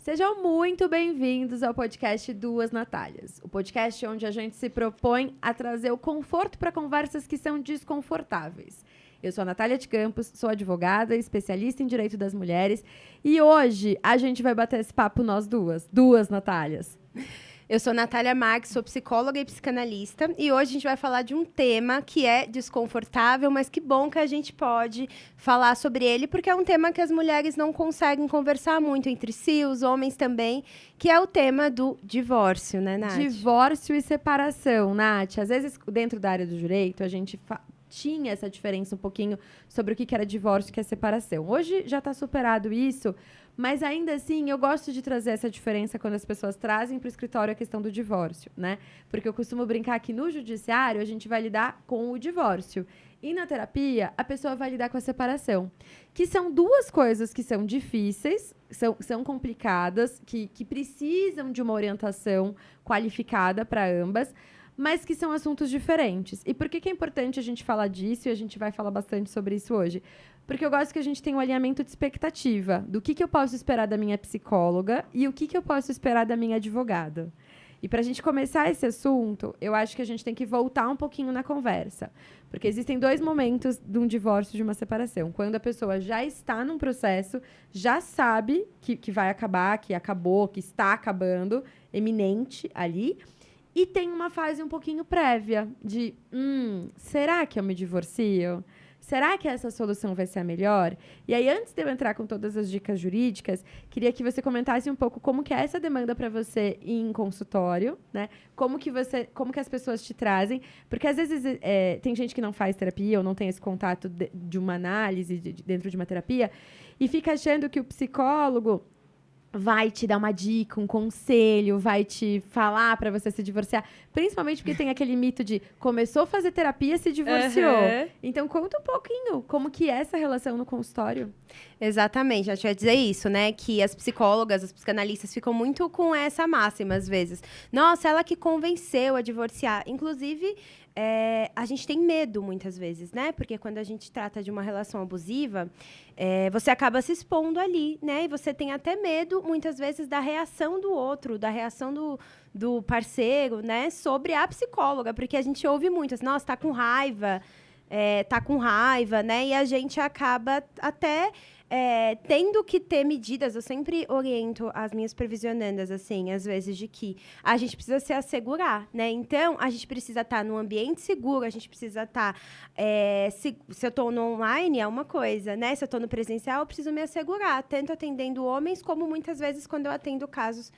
Sejam muito bem-vindos ao podcast Duas Natálias, o podcast onde a gente se propõe a trazer o conforto para conversas que são desconfortáveis. Eu sou a Natália de Campos, sou advogada, especialista em direito das mulheres, e hoje a gente vai bater esse papo nós duas Natálias. Eu sou Natália Marques, sou psicóloga e psicanalista, e hoje a gente vai falar de um tema que é desconfortável, mas que bom que a gente pode falar sobre ele, porque é um tema que as mulheres não conseguem conversar muito entre si, os homens também, que é o tema do divórcio, né, Nath? Divórcio e separação, Nath. Às vezes, dentro da área do direito, a gente tinha essa diferença um pouquinho sobre o que era divórcio e o que é separação. Hoje já está superado isso, mas ainda assim eu gosto de trazer essa diferença quando as pessoas trazem para o escritório a questão do divórcio, né? Porque eu costumo brincar que no judiciário a gente vai lidar com o divórcio. E na terapia, a pessoa vai lidar com a separação. Que são duas coisas que são difíceis, são complicadas, que precisam de uma orientação qualificada para ambas, mas que são assuntos diferentes. E por que é importante a gente falar disso? E a gente vai falar bastante sobre isso hoje. Porque eu gosto que a gente tenha um alinhamento de expectativa do que eu posso esperar da minha psicóloga e o que eu posso esperar da minha advogada. E para a gente começar esse assunto, eu acho que a gente tem que voltar um pouquinho na conversa. Porque existem dois momentos de um divórcio, de uma separação. Quando a pessoa já está num processo, já sabe que vai acabar, que acabou, que está acabando, eminente ali. E tem uma fase um pouquinho prévia de, será que eu me divorcio? Será que essa solução vai ser a melhor? E aí, antes de eu entrar com todas as dicas jurídicas, queria que você comentasse um pouco como que é essa demanda para você em consultório, né? Como que as pessoas te trazem? Porque, às vezes, tem gente que não faz terapia ou não tem esse contato de uma análise dentro de uma terapia e fica achando que o psicólogo vai te dar uma dica, um conselho, vai te falar para você se divorciar. Principalmente porque tem aquele mito de começou a fazer terapia, se divorciou. Uhum. Então, conta um pouquinho como que é essa relação no consultório. Exatamente, a gente vai dizer isso, né? Que as psicólogas, as psicanalistas ficam muito com essa máxima, às vezes. Nossa, ela que convenceu a divorciar. Inclusive, a gente tem medo, muitas vezes, né? Porque quando a gente trata de uma relação abusiva, você acaba se expondo ali, né? E você tem até medo, muitas vezes, da reação do outro, da reação do parceiro, né? Sobre a psicóloga, porque a gente ouve muito assim, nossa, tá com raiva, né? E a gente acaba até tendo que ter medidas. Eu sempre oriento as minhas supervisionandas, assim, às vezes, de que a gente precisa se assegurar, né? Então, a gente precisa estar num ambiente seguro, a gente precisa estar... se eu estou no online, é uma coisa, né? Se eu estou no presencial, eu preciso me assegurar, tanto atendendo homens, como muitas vezes quando eu atendo casos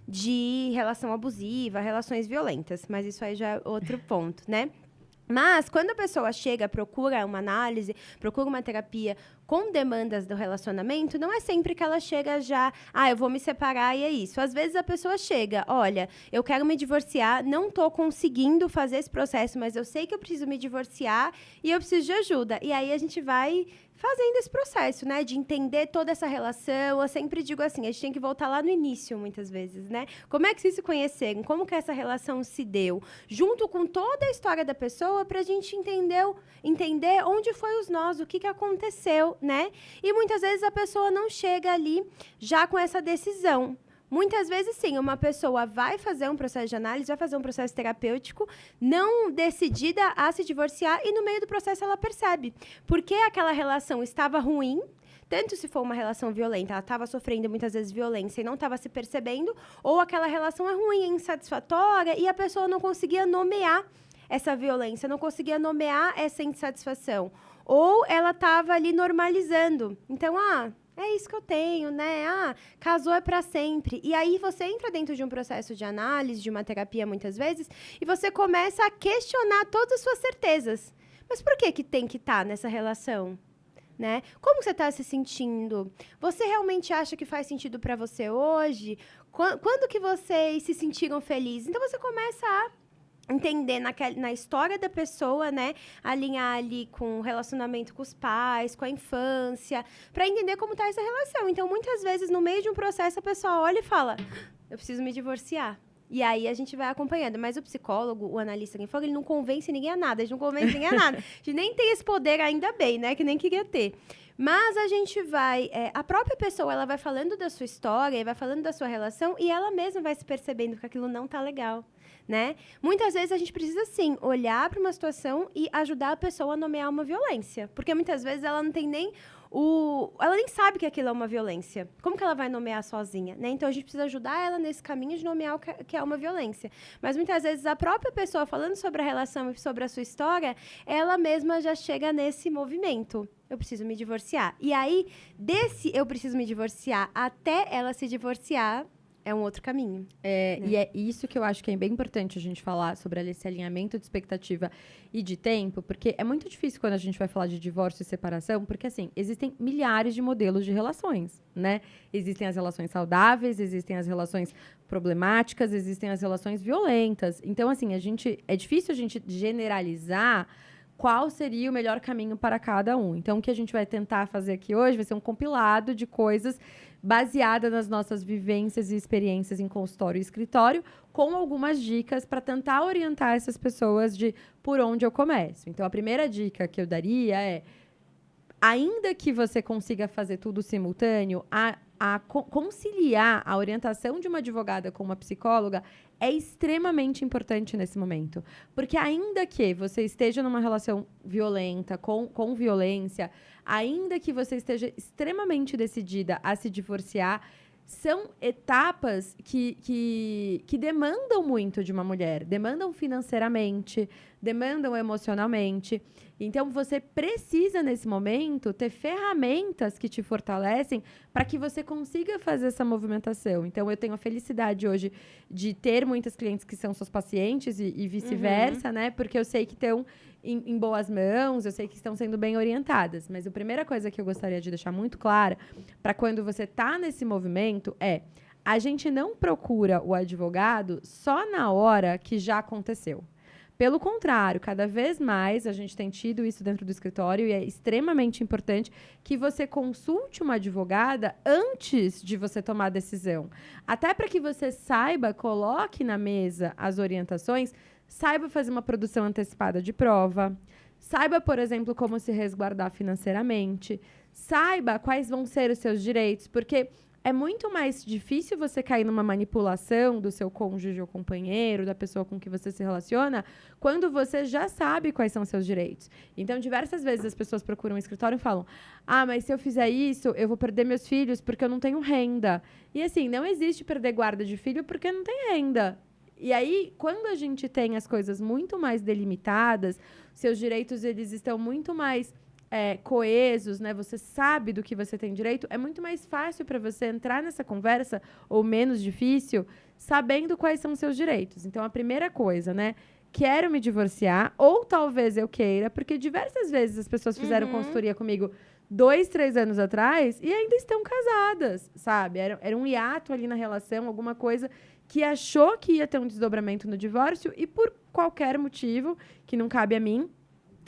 de relação abusiva, relações violentas. Mas isso aí já é outro ponto, né? Mas, quando a pessoa chega, procura uma análise, procura uma terapia com demandas do relacionamento, não é sempre que ela chega já, eu vou me separar e é isso. Às vezes a pessoa chega, olha, eu quero me divorciar, não estou conseguindo fazer esse processo, mas eu sei que eu preciso me divorciar e eu preciso de ajuda. E aí a gente vai fazendo esse processo, né, de entender toda essa relação. Eu sempre digo assim, a gente tem que voltar lá no início, muitas vezes, né? Como é que vocês se conheceram? Como que essa relação se deu? Junto com toda a história da pessoa, para a gente entender onde foi os nós, o que aconteceu, né? E muitas vezes a pessoa não chega ali já com essa decisão. Muitas vezes, sim, uma pessoa vai fazer um processo de análise, vai fazer um processo terapêutico, não decidida a se divorciar, e no meio do processo ela percebe porque aquela relação estava ruim, tanto se for uma relação violenta, ela estava sofrendo muitas vezes violência e não estava se percebendo, ou aquela relação é ruim, é insatisfatória, e a pessoa não conseguia nomear essa violência, não conseguia nomear essa insatisfação. Ou ela estava ali normalizando. Então, é isso que eu tenho, né? Casou é para sempre. E aí você entra dentro de um processo de análise, de uma terapia, muitas vezes, e você começa a questionar todas as suas certezas. Mas por que tem que estar nessa relação? Né? Como você está se sentindo? Você realmente acha que faz sentido para você hoje? Quando que vocês se sentiram felizes? Então, você começa a entender na história da pessoa, né? Alinhar ali com o relacionamento com os pais, com a infância, para entender como está essa relação. Então, muitas vezes, no meio de um processo, a pessoa olha e fala, eu preciso me divorciar. E aí a gente vai acompanhando. Mas o psicólogo, o analista quem for, ele não convence ninguém a nada. A gente não convence ninguém a nada. A gente nem tem esse poder, ainda bem, né? Que nem queria ter. Mas a gente vai... a própria pessoa, ela vai falando da sua história, vai falando da sua relação, e ela mesma vai se percebendo que aquilo não tá legal, né? Muitas vezes a gente precisa, sim, olhar para uma situação e ajudar a pessoa a nomear uma violência. Porque muitas vezes ela não tem nem ela nem sabe que aquilo é uma violência. Como que ela vai nomear sozinha, né? Então, a gente precisa ajudar ela nesse caminho de nomear o que é uma violência. Mas, muitas vezes, a própria pessoa falando sobre a relação e sobre a sua história, ela mesma já chega nesse movimento. Eu preciso me divorciar. E aí, desse eu preciso me divorciar até ela se divorciar, é um outro caminho. Né? E é isso que eu acho que é bem importante a gente falar sobre esse alinhamento de expectativa e de tempo, porque é muito difícil quando a gente vai falar de divórcio e separação, porque, assim, existem milhares de modelos de relações, né? Existem as relações saudáveis, existem as relações problemáticas, existem as relações violentas. Então, assim, é difícil a gente generalizar qual seria o melhor caminho para cada um. Então, o que a gente vai tentar fazer aqui hoje vai ser um compilado de coisas baseada nas nossas vivências e experiências em consultório e escritório, com algumas dicas para tentar orientar essas pessoas de por onde eu começo. Então, a primeira dica que eu daria é, ainda que você consiga fazer tudo simultâneo, conciliar a orientação de uma advogada com uma psicóloga é extremamente importante nesse momento. Porque ainda que você esteja numa relação violenta, com violência, ainda que você esteja extremamente decidida a se divorciar, são etapas que demandam muito de uma mulher. Demandam financeiramente, demandam emocionalmente. Então, você precisa, nesse momento, ter ferramentas que te fortalecem para que você consiga fazer essa movimentação. Então, eu tenho a felicidade hoje de ter muitas clientes que são suas pacientes e vice-versa, né? Porque eu sei que estão em boas mãos, eu sei que estão sendo bem orientadas. Mas a primeira coisa que eu gostaria de deixar muito clara, para quando você está nesse movimento, é a gente não procura o advogado só na hora que já aconteceu. Pelo contrário, cada vez mais a gente tem tido isso dentro do escritório e é extremamente importante que você consulte uma advogada antes de você tomar a decisão. Até para que você saiba, coloque na mesa as orientações, saiba fazer uma produção antecipada de prova, saiba, por exemplo, como se resguardar financeiramente, saiba quais vão ser os seus direitos, porque é muito mais difícil você cair numa manipulação do seu cônjuge ou companheiro, da pessoa com que você se relaciona, quando você já sabe quais são seus direitos. Então, diversas vezes as pessoas procuram um escritório e falam: ah, mas se eu fizer isso, eu vou perder meus filhos porque eu não tenho renda. E assim, não existe perder guarda de filho porque não tem renda. E aí, quando a gente tem as coisas muito mais delimitadas, seus direitos eles estão muito mais coesos, né? Você sabe do que você tem direito, é muito mais fácil para você entrar nessa conversa, ou menos difícil, sabendo quais são os seus direitos. Então, a primeira coisa, né? Quero me divorciar, ou talvez eu queira, porque diversas vezes as pessoas fizeram consultoria comigo 2, 3 anos atrás e ainda estão casadas, sabe? Era um hiato ali na relação, alguma coisa que achou que ia ter um desdobramento no divórcio e por qualquer motivo, que não cabe a mim,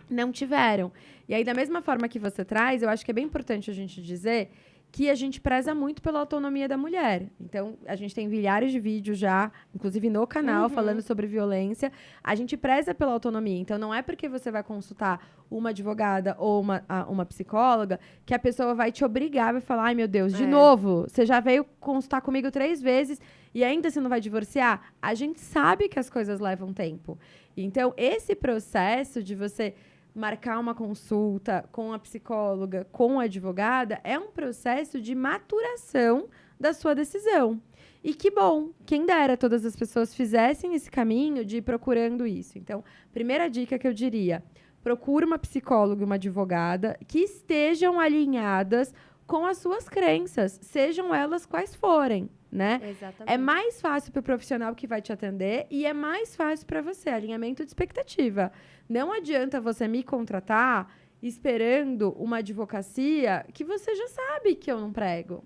não tiveram. E aí, da mesma forma que você traz, eu acho que é bem importante a gente dizer que a gente preza muito pela autonomia da mulher. Então, a gente tem milhares de vídeos já, inclusive no canal, falando sobre violência. A gente preza pela autonomia. Então, não é porque você vai consultar uma advogada ou uma psicóloga que a pessoa vai te obrigar, vai falar: ai, meu Deus, de novo, você já veio consultar comigo 3 vezes e ainda você não vai divorciar? A gente sabe que as coisas levam tempo. Então, esse processo de você marcar uma consulta com a psicóloga, com a advogada, é um processo de maturação da sua decisão. E que bom, quem dera todas as pessoas fizessem esse caminho de ir procurando isso. Então, primeira dica que eu diria: procure uma psicóloga e uma advogada que estejam alinhadas com as suas crenças, sejam elas quais forem, né? Exatamente. É mais fácil para o profissional que vai te atender e é mais fácil para você, alinhamento de expectativa. Não adianta você me contratar esperando uma advocacia que você já sabe que eu não prego,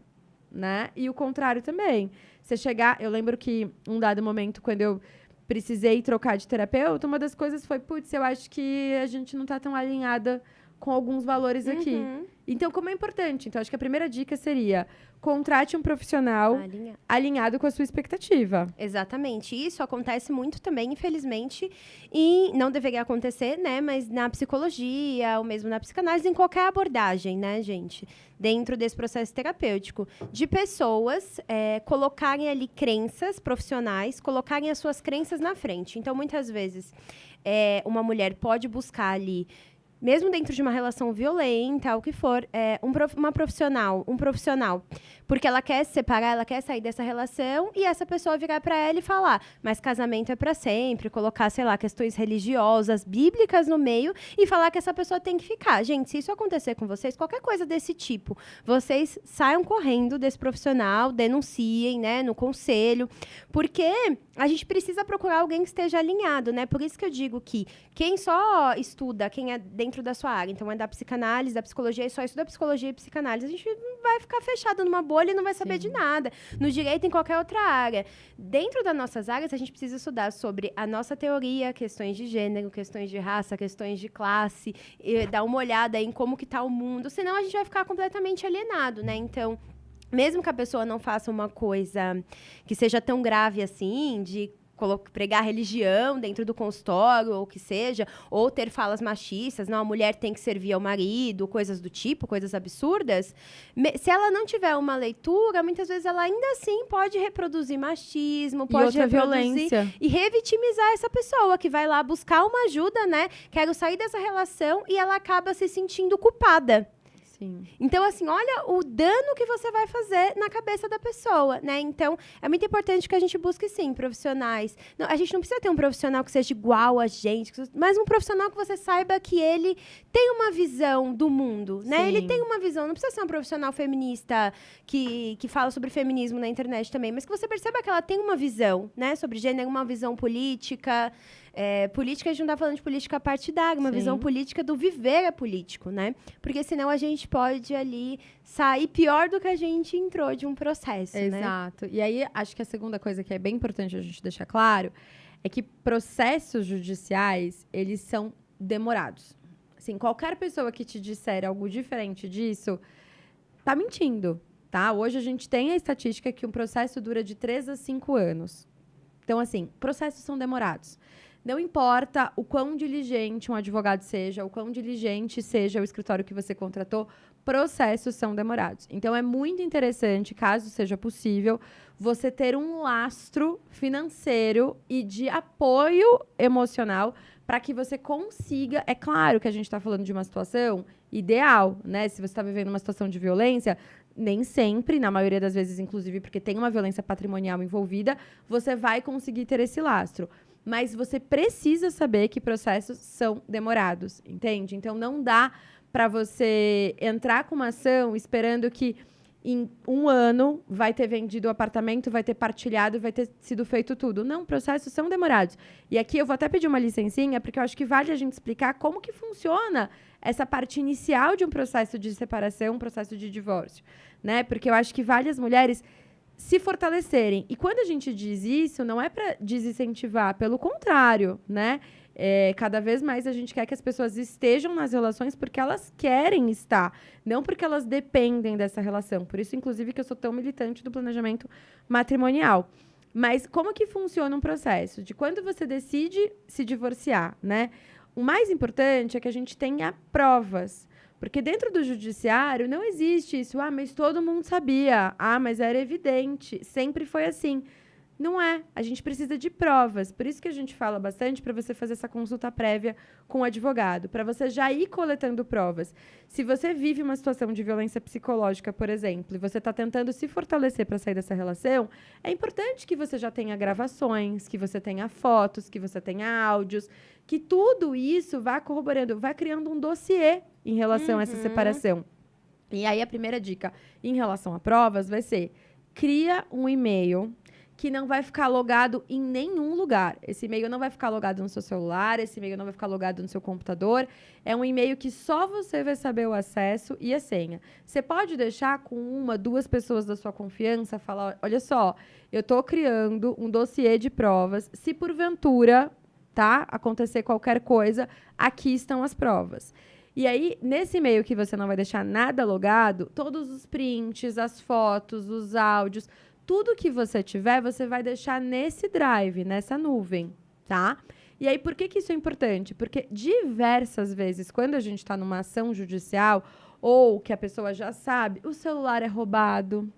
né? E o contrário também. Você chegar... Eu lembro que, um dado momento, quando eu precisei trocar de terapeuta, uma das coisas foi: putz, eu acho que a gente não está tão alinhada com alguns valores aqui. Então, como é importante? Então, acho que a primeira dica seria: contrate um profissional alinhado com a sua expectativa. Exatamente. Isso acontece muito também, infelizmente, e não deveria acontecer, né? Mas na psicologia, ou mesmo na psicanálise, em qualquer abordagem, né, gente? Dentro desse processo terapêutico. De pessoas colocarem ali crenças profissionais, colocarem as suas crenças na frente. Então, muitas vezes, uma mulher pode buscar ali, mesmo dentro de uma relação violenta, o que for, um profissional, porque ela quer se separar, ela quer sair dessa relação, e essa pessoa virar para ela e falar, mas casamento é para sempre, colocar, sei lá, questões religiosas, bíblicas no meio, e falar que essa pessoa tem que ficar. Gente, se isso acontecer com vocês, qualquer coisa desse tipo, vocês saiam correndo desse profissional, denunciem, né, no conselho, porque a gente precisa procurar alguém que esteja alinhado, né? Por isso que eu digo que quem só estuda, quem é dentro da sua área, então é da psicanálise, da psicologia, e só estuda psicologia e psicanálise, a gente vai ficar fechado numa bolha e não vai saber de nada. No direito, em qualquer outra área. Dentro das nossas áreas, a gente precisa estudar sobre a nossa teoria, questões de gênero, questões de raça, questões de classe, e dar uma olhada em como que está o mundo, senão a gente vai ficar completamente alienado, né? Então, mesmo que a pessoa não faça uma coisa que seja tão grave assim, de pregar religião dentro do consultório, ou o que seja, ou ter falas machistas, não, a mulher tem que servir ao marido, coisas do tipo, coisas absurdas, se ela não tiver uma leitura, muitas vezes ela ainda assim pode reproduzir machismo, pode reproduzir violência. E revitimizar essa pessoa, que vai lá buscar uma ajuda, né? Quero sair dessa relação, e ela acaba se sentindo culpada. Sim. Então, assim, olha o dano que você vai fazer na cabeça da pessoa, né? Então, é muito importante que a gente busque, sim, profissionais. Não, a gente não precisa ter um profissional que seja igual a gente, mas um profissional que você saiba que ele tem uma visão do mundo, né? Sim. Ele tem uma visão, não precisa ser um profissional feminista que fala sobre feminismo na internet também, mas que você perceba que ela tem uma visão, né? Sobre gênero, uma visão política. Política, a gente não está falando de política partidária, uma visão política do viver político, né? Porque senão a gente pode ali sair pior do que a gente entrou de um processo, né? Exato. E aí, acho que a segunda coisa que é bem importante a gente deixar claro é que processos judiciais, eles são demorados. Assim, qualquer pessoa que te disser algo diferente disso, tá mentindo, tá? Hoje a gente tem a estatística que um processo dura de 3 a 5 anos. Então, assim, processos são demorados. Não importa o quão diligente um advogado seja, o quão diligente seja o escritório que você contratou, processos são demorados. Então, é muito interessante, caso seja possível, você ter um lastro financeiro e de apoio emocional para que você consiga... É claro que a gente está falando de uma situação ideal, né? Se você está vivendo uma situação de violência, nem sempre, na maioria das vezes, inclusive, porque tem uma violência patrimonial envolvida, você vai conseguir ter esse lastro. Mas você precisa saber que processos são demorados, entende? Então, não dá para você entrar com uma ação esperando que em 1 ano vai ter vendido o apartamento, vai ter partilhado, vai ter sido feito tudo. Não, processos são demorados. E aqui eu vou até pedir uma licencinha, porque eu acho que vale a gente explicar como que funciona essa parte inicial de um processo de separação, um processo de divórcio, né? Porque eu acho que vale as mulheres se fortalecerem. E quando a gente diz isso, não é para desincentivar, pelo contrário, né? Cada vez mais a gente quer que as pessoas estejam nas relações porque elas querem estar, não porque elas dependem dessa relação. Por isso, inclusive, que eu sou tão militante do planejamento matrimonial. Mas como que funciona um processo? De quando você decide se divorciar, né? O mais importante é que a gente tenha provas. Porque dentro do judiciário não existe isso. Ah, mas todo mundo sabia. Ah, mas era evidente. Sempre foi assim. Não é. A gente precisa de provas. Por isso que a gente fala bastante para você fazer essa consulta prévia com o advogado, para você já ir coletando provas. Se você vive uma situação de violência psicológica, por exemplo, e você está tentando se fortalecer para sair dessa relação, é importante que você já tenha gravações, que você tenha fotos, que você tenha áudios, que tudo isso vá corroborando, vá criando um dossiê em relação a essa separação. E aí a primeira dica em relação a provas vai ser: cria um e-mail que não vai ficar logado em nenhum lugar. Esse e-mail não vai ficar logado no seu celular, esse e-mail não vai ficar logado no seu computador. É um e-mail que só você vai saber o acesso e a senha. Você pode deixar com 1, 2 pessoas da sua confiança, falar: olha só, eu estou criando um dossiê de provas. Se porventura, tá, acontecer qualquer coisa, aqui estão as provas. E aí, nesse e-mail que você não vai deixar nada logado, todos os prints, as fotos, os áudios, tudo que você tiver, você vai deixar nesse drive, nessa nuvem, tá? E aí, por que isso é importante? Porque diversas vezes, quando a gente está numa ação judicial, ou que a pessoa já sabe, o celular é roubado,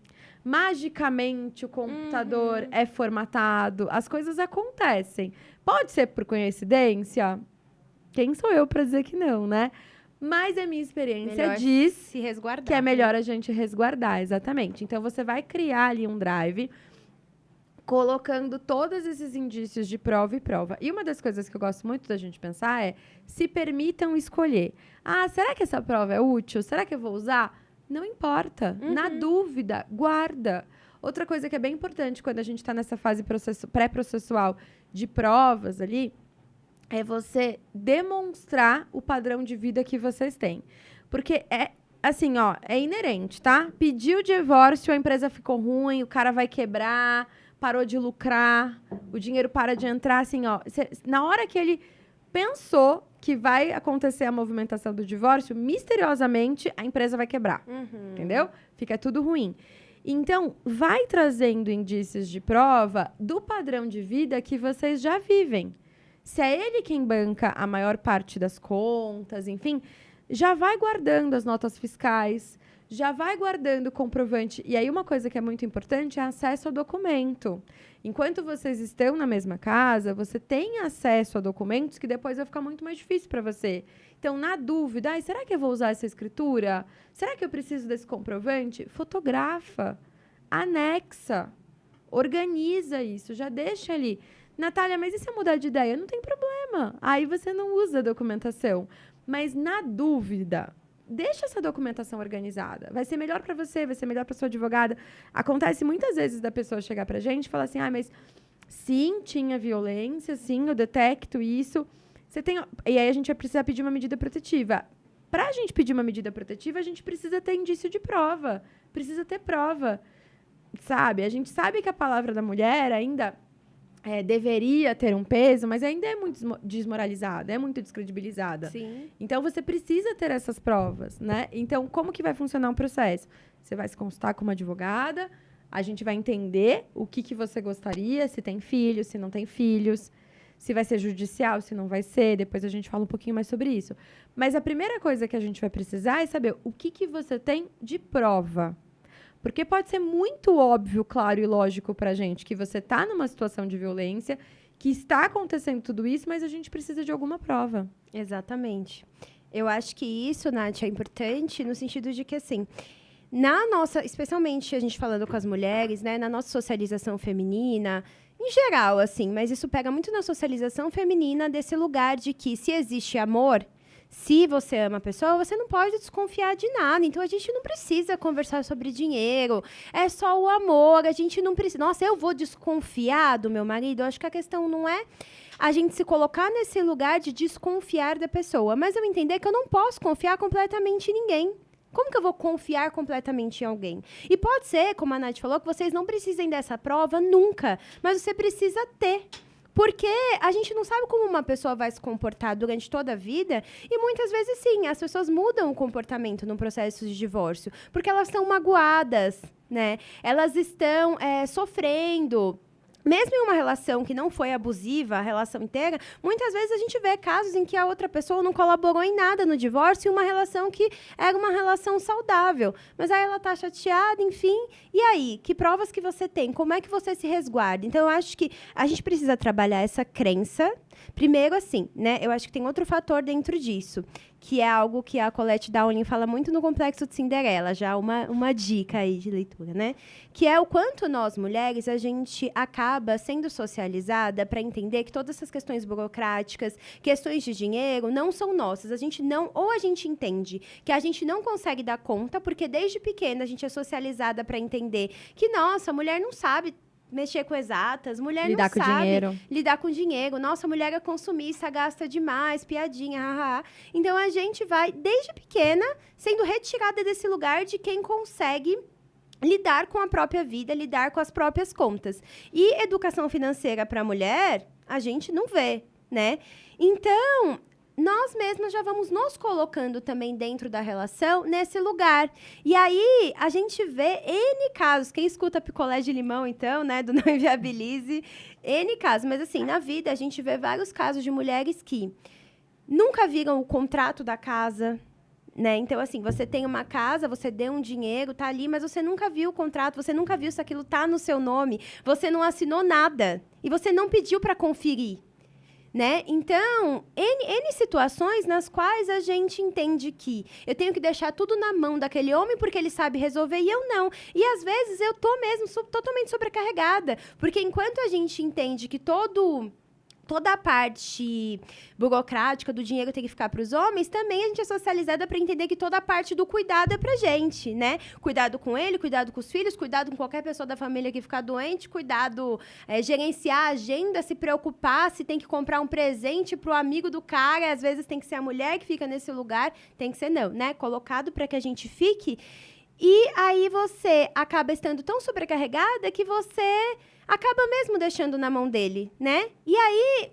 magicamente o computador é formatado, as coisas acontecem. Pode ser por coincidência? Quem sou eu para dizer que não, né? Mas a minha experiência Melhor diz se resguardar, que é melhor a gente resguardar, exatamente. Então, você vai criar ali um drive colocando todos esses indícios de prova e prova. E uma das coisas que eu gosto muito da gente pensar é se permitam escolher. Ah, será que essa prova é útil? Será que eu vou usar? Não importa. Na dúvida, guarda. Outra coisa que é bem importante quando a gente está nessa fase pré-processual de provas ali, é você demonstrar o padrão de vida que vocês têm. Porque é assim, ó, é inerente, tá? Pediu o divórcio, a empresa ficou ruim, o cara vai quebrar, parou de lucrar, o dinheiro para de entrar, assim, ó. Na hora que ele pensou que vai acontecer a movimentação do divórcio, misteriosamente a empresa vai quebrar, entendeu? Fica tudo ruim. Então, vai trazendo indícios de prova do padrão de vida que vocês já vivem. Se é ele quem banca a maior parte das contas, enfim, já vai guardando as notas fiscais, já vai guardando o comprovante. E aí, uma coisa que é muito importante é acesso ao documento. Enquanto vocês estão na mesma casa, você tem acesso a documentos que depois vai ficar muito mais difícil para você. Então, na dúvida, será que eu vou usar essa escritura? Será que eu preciso desse comprovante? Fotografa, anexa, organiza isso, já deixa ali. Natália, mas e se eu mudar de ideia? Não tem problema. Aí você não usa a documentação. Mas, na dúvida, deixa essa documentação organizada. Vai ser melhor para você, vai ser melhor para sua advogada. Acontece muitas vezes da pessoa chegar para a gente e falar assim, mas sim, tinha violência, sim, eu detecto isso. E aí a gente vai precisar pedir uma medida protetiva. Para a gente pedir uma medida protetiva, a gente precisa ter indício de prova. Precisa ter prova. Sabe? A gente sabe que a palavra da mulher ainda deveria ter um peso, mas ainda é muito desmoralizada, é muito descredibilizada. Sim. Então, você precisa ter essas provas, né? Então, como que vai funcionar um processo? Você vai se consultar com uma advogada, a gente vai entender o que você gostaria, se tem filhos, se não tem filhos, se vai ser judicial, se não vai ser, depois a gente fala um pouquinho mais sobre isso. Mas a primeira coisa que a gente vai precisar é saber o que você tem de prova. Porque pode ser muito óbvio, claro e lógico para a gente que você está numa situação de violência, que está acontecendo tudo isso, mas a gente precisa de alguma prova. Exatamente. Eu acho que isso, Nath, é importante no sentido de que, assim, especialmente a gente falando com as mulheres, né, na nossa socialização feminina, em geral, assim, mas isso pega muito na socialização feminina desse lugar de que se existe amor, se você ama a pessoa, você não pode desconfiar de nada. Então, a gente não precisa conversar sobre dinheiro. É só o amor. A gente não precisa... Nossa, eu vou desconfiar do meu marido? Eu acho que a questão não é a gente se colocar nesse lugar de desconfiar da pessoa. Mas eu entender que eu não posso confiar completamente em ninguém. Como que eu vou confiar completamente em alguém? E pode ser, como a Nath falou, que vocês não precisem dessa prova nunca. Mas você precisa ter. Porque a gente não sabe como uma pessoa vai se comportar durante toda a vida e muitas vezes, sim, as pessoas mudam o comportamento no processo de divórcio porque elas estão magoadas, né? Elas estão sofrendo. Mesmo em uma relação que não foi abusiva, a relação inteira, muitas vezes a gente vê casos em que a outra pessoa não colaborou em nada no divórcio e uma relação que era uma relação saudável. Mas aí ela tá chateada, enfim. E aí, que provas que você tem? Como é que você se resguarda? Então, eu acho que a gente precisa trabalhar essa crença. Primeiro, assim, né? Eu acho que tem outro fator dentro disso, que é algo que a Colette Dowling fala muito no Complexo de Cinderela, já uma dica aí de leitura, né? Que é o quanto nós, mulheres, a gente acaba sendo socializada para entender que todas essas questões burocráticas, questões de dinheiro, não são nossas. A gente entende que a gente não consegue dar conta, porque desde pequena a gente é socializada para entender que, nossa, a mulher não sabe mexer com exatas, mulher lidar não sabe dinheiro. Lidar com dinheiro. Nossa, mulher é consumista, gasta demais, piadinha, haha. Então, a gente vai, desde pequena, sendo retirada desse lugar de quem consegue lidar com a própria vida, lidar com as próprias contas. E educação financeira para a mulher, a gente não vê, né? Então, nós mesmas já vamos nos colocando também dentro da relação nesse lugar. E aí, a gente vê N casos. Quem escuta Picolé de Limão, então, né, do Não Inviabilize, N casos. Mas, assim, na vida, a gente vê vários casos de mulheres que nunca viram o contrato da casa, né? Então, assim, você tem uma casa, você deu um dinheiro, tá ali, mas você nunca viu o contrato, você nunca viu se aquilo tá no seu nome, você não assinou nada e você não pediu para conferir, né? Então, N situações nas quais a gente entende que eu tenho que deixar tudo na mão daquele homem porque ele sabe resolver e eu não. E, às vezes, eu tô mesmo totalmente sobrecarregada, porque enquanto a gente entende que toda a parte burocrática do dinheiro tem que ficar para os homens, também a gente é socializada para entender que toda a parte do cuidado é para gente, né? Cuidado com ele, cuidado com os filhos, cuidado com qualquer pessoa da família que ficar doente, cuidado, gerenciar a agenda, se preocupar, se tem que comprar um presente para o amigo do cara, às vezes tem que ser a mulher que fica nesse lugar, tem que ser não, né? Colocado para que a gente fique. E aí você acaba estando tão sobrecarregada que você acaba mesmo deixando na mão dele, né? E aí,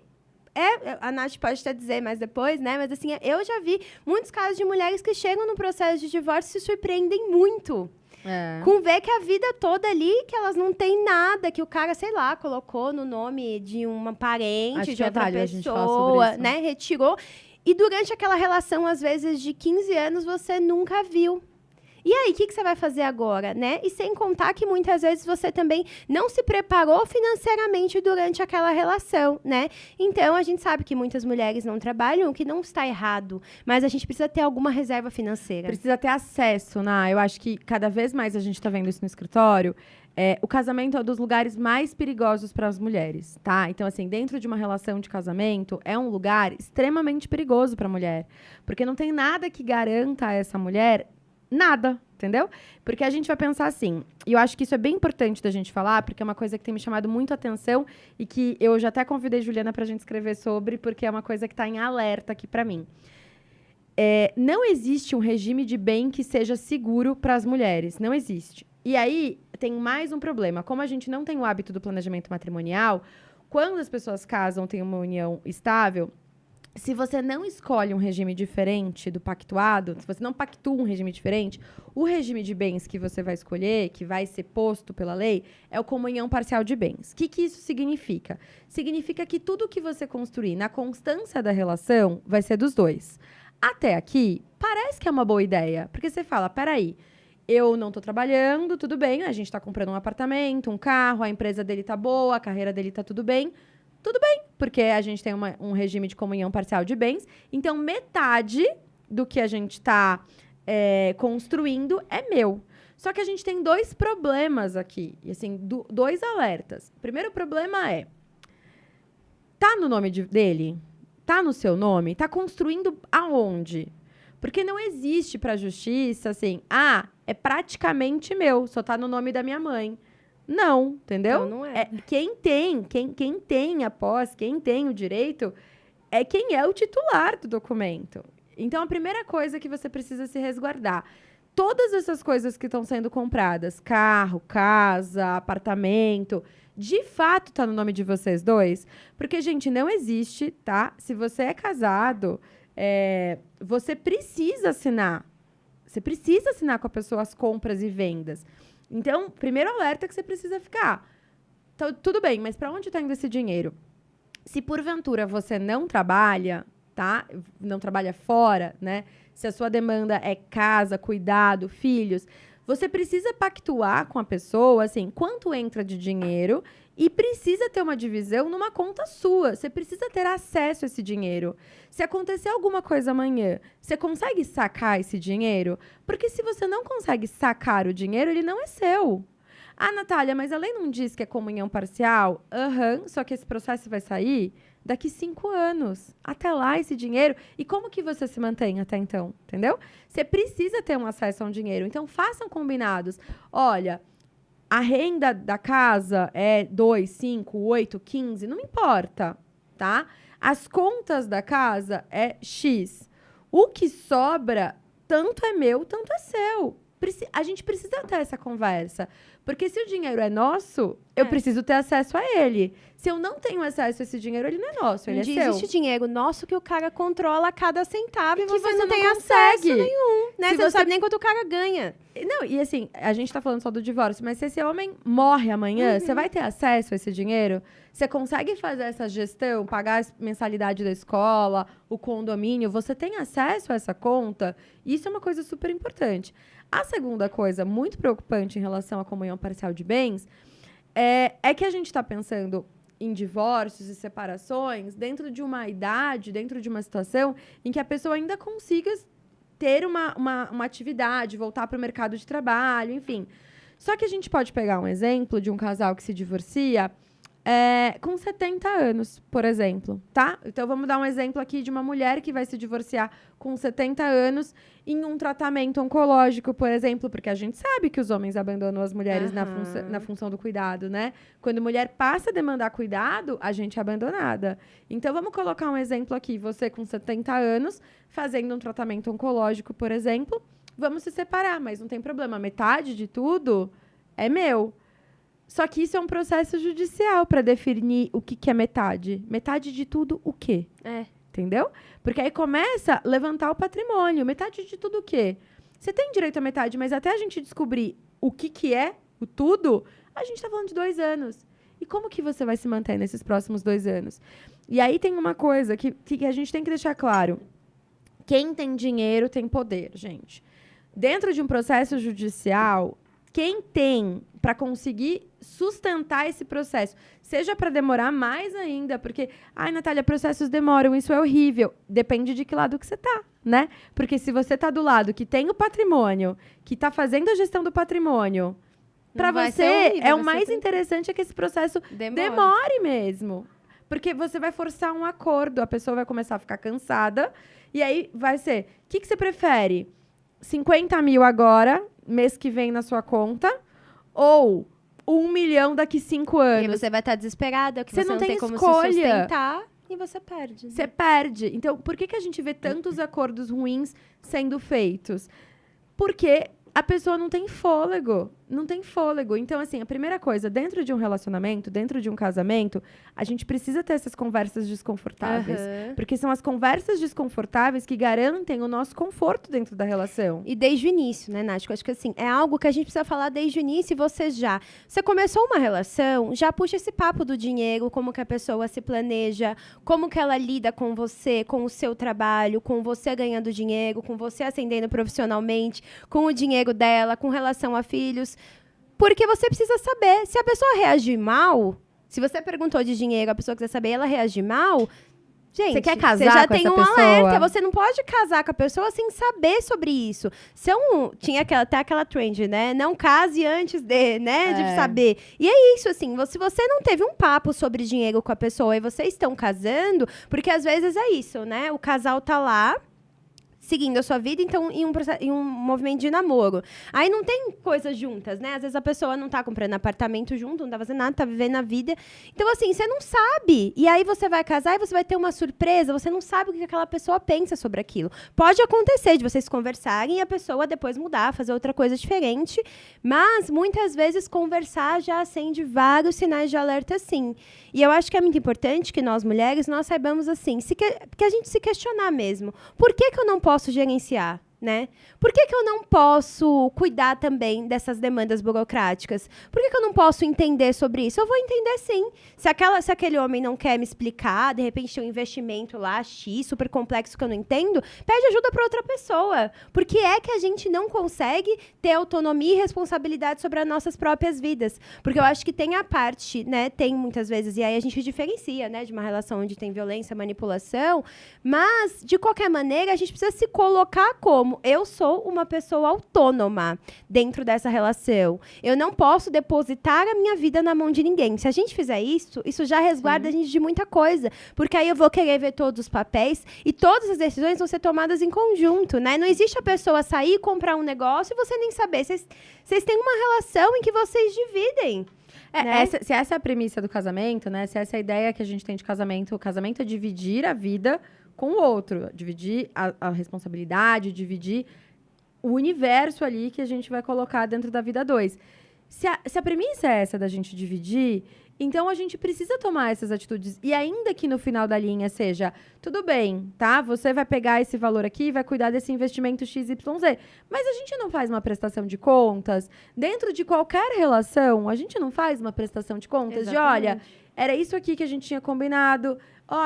a Nath pode até dizer mais depois, né? Mas assim, eu já vi muitos casos de mulheres que chegam no processo de divórcio e se surpreendem muito. Com ver que a vida toda ali, que elas não têm nada, que o cara, sei lá, colocou no nome de uma parente, de outra pessoa, né? Retirou. E durante aquela relação, às vezes, de 15 anos, você nunca viu. E aí, o que você vai fazer agora, né? E sem contar que muitas vezes você também não se preparou financeiramente durante aquela relação, né? Então, a gente sabe que muitas mulheres não trabalham, o que não está errado, mas a gente precisa ter alguma reserva financeira. Precisa ter acesso, né? Eu acho que cada vez mais a gente está vendo isso no escritório. O casamento é um dos lugares mais perigosos para as mulheres, tá? Então, assim, dentro de uma relação de casamento, é um lugar extremamente perigoso para a mulher, porque não tem nada que garanta a essa mulher nada, entendeu? Porque a gente vai pensar assim, e eu acho que isso é bem importante da gente falar, porque é uma coisa que tem me chamado muito a atenção e que eu já até convidei Juliana pra gente escrever sobre, porque é uma coisa que tá em alerta aqui pra mim. Não existe um regime de bem que seja seguro para as mulheres, não existe. E aí, tem mais um problema. Como a gente não tem o hábito do planejamento matrimonial, quando as pessoas casam, têm uma união estável, se você não escolhe um regime diferente do pactuado, se você não pactua um regime diferente, o regime de bens que você vai escolher, que vai ser posto pela lei, é o comunhão parcial de bens. O que isso significa? Significa que tudo que você construir na constância da relação vai ser dos dois. Até aqui, parece que é uma boa ideia, porque você fala, peraí, eu não estou trabalhando, tudo bem, a gente está comprando um apartamento, um carro, a empresa dele está boa, a carreira dele está tudo bem, porque a gente tem um regime de comunhão parcial de bens. Então, metade do que a gente está construindo é meu. Só que a gente tem dois problemas aqui. E, assim, dois alertas. O primeiro problema tá no nome dele? Tá no seu nome? Tá construindo aonde? Porque não existe para a justiça, assim, é praticamente meu, só tá no nome da minha mãe. Não, entendeu? Então, não é. Quem tem a posse, quem tem o direito, é quem é o titular do documento. Então, a primeira coisa que você precisa se resguardar. Todas essas coisas que estão sendo compradas, carro, casa, apartamento, de fato tá no nome de vocês dois? Porque, gente, não existe, tá? Se você é casado, você precisa assinar. Você precisa assinar com a pessoa as compras e vendas. Então, primeiro alerta que você precisa ficar. Então, tudo bem, mas para onde está indo esse dinheiro? Se porventura você não trabalha, tá? Não trabalha fora, né? Se a sua demanda é casa, cuidado, filhos, você precisa pactuar com a pessoa, assim, quanto entra de dinheiro e precisa ter uma divisão numa conta sua. Você precisa ter acesso a esse dinheiro. Se acontecer alguma coisa amanhã, você consegue sacar esse dinheiro? Porque se você não consegue sacar o dinheiro, ele não é seu. Ah, Natália, mas a lei não diz que é comunhão parcial? Só que esse processo vai sair daqui 5 anos. Até lá, esse dinheiro... E como que você se mantém até então? Entendeu? Você precisa ter um acesso a um dinheiro. Então, façam combinados. Olha, a renda da casa é 2, 5, 8, 15, não importa, tá? As contas da casa é X. O que sobra, tanto é meu, tanto é seu. a gente precisa ter essa conversa. Porque se o dinheiro é nosso, eu preciso ter acesso a ele. Se eu não tenho acesso a esse dinheiro, ele não é nosso, ele é seu. Existe dinheiro nosso que o cara controla cada centavo e que você não tem consegue. acesso nenhum, né? Se Você não sabe nem quanto o cara ganha. Não, e assim, a gente tá falando só do divórcio, mas se esse homem morre amanhã, você vai ter acesso a esse dinheiro? Você consegue fazer essa gestão, pagar a mensalidade da escola, o condomínio? Você tem acesso a essa conta? Isso é uma coisa super importante. A segunda coisa muito preocupante em relação à comunhão parcial de bens é que a gente está pensando em divórcios e separações dentro de uma idade, dentro de uma situação em que a pessoa ainda consiga ter uma atividade, voltar para o mercado de trabalho, enfim. Só que a gente pode pegar um exemplo de um casal que se divorcia com 70 anos, por exemplo, tá? Então, vamos dar um exemplo aqui de uma mulher que vai se divorciar com 70 anos em um tratamento oncológico, por exemplo, porque a gente sabe que os homens abandonam as mulheres na função do cuidado, né? Quando a mulher passa a demandar cuidado, a gente é abandonada. Então, vamos colocar um exemplo aqui. Você com 70 anos, fazendo um tratamento oncológico, por exemplo, vamos se separar, mas não tem problema. Metade de tudo é meu. Só que isso é um processo judicial para definir o que é metade. Metade de tudo, o quê? Entendeu? Porque aí começa a levantar o patrimônio. Metade de tudo o quê? Você tem direito à metade, mas até a gente descobrir o que é o tudo, a gente está falando de 2 anos. E como que você vai se manter nesses próximos 2 anos? E aí tem uma coisa que a gente tem que deixar claro. Quem tem dinheiro tem poder, gente. Dentro de um processo judicial, quem tem para conseguir sustentar esse processo, seja para demorar mais ainda, porque, Natália, processos demoram, isso é horrível. Depende de que lado que você tá, né? Porque se você tá do lado que tem o patrimônio, que tá fazendo a gestão do patrimônio, para você, horrível, o mais interessante é que esse processo demore mesmo. Porque você vai forçar um acordo, a pessoa vai começar a ficar cansada, e aí vai ser, o que você prefere? 50 mil agora, mês que vem na sua conta, ou 1 milhão daqui 5 anos. E você vai estar desesperada, que você não tem como escolha. Se sustentar, e você perde. Você perde. Então, por que a gente vê tantos acordos ruins sendo feitos? Porque a pessoa não tem fôlego. Não tem fôlego. Então, assim, a primeira coisa, dentro de um relacionamento, dentro de um casamento, a gente precisa ter essas conversas desconfortáveis. Porque são as conversas desconfortáveis que garantem o nosso conforto dentro da relação. E desde o início, né, Nath? Eu acho que, assim, é algo que a gente precisa falar desde o início e Você começou uma relação, já puxa esse papo do dinheiro, como que a pessoa se planeja, como que ela lida com você, com o seu trabalho, com você ganhando dinheiro, com você ascendendo profissionalmente, com o dinheiro dela, com relação a filhos. Porque você precisa saber, se a pessoa reagir mal, se você perguntou de dinheiro, a pessoa quiser saber, ela reagir mal, gente, você quer casar você já com tem essa um pessoa? alerta, você não pode casar com a pessoa sem saber sobre isso. Tinha até aquela trend, né? Não case antes de saber. E é isso, assim, se você não teve um papo sobre dinheiro com a pessoa e vocês estão casando, porque às vezes é isso, né? O casal tá lá, seguindo a sua vida, então, em um movimento de namoro. Aí não tem coisas juntas, né? Às vezes a pessoa não tá comprando apartamento junto, não tá fazendo nada, tá vivendo a vida. Então, assim, você não sabe. E aí você vai casar e você vai ter uma surpresa, você não sabe o que aquela pessoa pensa sobre aquilo. Pode acontecer de vocês conversarem e a pessoa depois mudar, fazer outra coisa diferente, mas muitas vezes conversar já acende vários sinais de alerta, sim. E eu acho que é muito importante que nós, mulheres, nós saibamos, assim, que a gente se questionar mesmo. Por que eu não posso gerenciar, né? Por que eu não posso cuidar também dessas demandas burocráticas? Por que eu não posso entender sobre isso? Eu vou entender, sim. Se aquele homem não quer me explicar, de repente tem um investimento lá, X, super complexo que eu não entendo, pede ajuda para outra pessoa. Porque é que a gente não consegue ter autonomia e responsabilidade sobre as nossas próprias vidas. Porque eu acho que tem a parte, né, tem muitas vezes, e aí a gente diferencia, né, de uma relação onde tem violência, manipulação, mas, de qualquer maneira, a gente precisa se colocar como eu sou uma pessoa autônoma dentro dessa relação. Eu não posso depositar a minha vida na mão de ninguém. Se a gente fizer isso já resguarda a gente de muita coisa. Porque aí eu vou querer ver todos os papéis e todas as decisões vão ser tomadas em conjunto, né? Não existe a pessoa sair e comprar um negócio e você nem saber. Vocês têm uma relação em que vocês dividem. Né? Se essa é a premissa do casamento, né? Se essa é a ideia que a gente tem de casamento, o casamento é dividir a vida com o outro. Dividir a responsabilidade, dividir o universo ali que a gente vai colocar dentro da vida 2. Se a premissa é essa da gente dividir, então a gente precisa tomar essas atitudes. E ainda que no final da linha seja, tudo bem, tá? Você vai pegar esse valor aqui e vai cuidar desse investimento XYZ. Mas a gente não faz uma prestação de contas. Dentro de qualquer relação, a gente não faz uma prestação de contas de, olha, era isso aqui que a gente tinha combinado.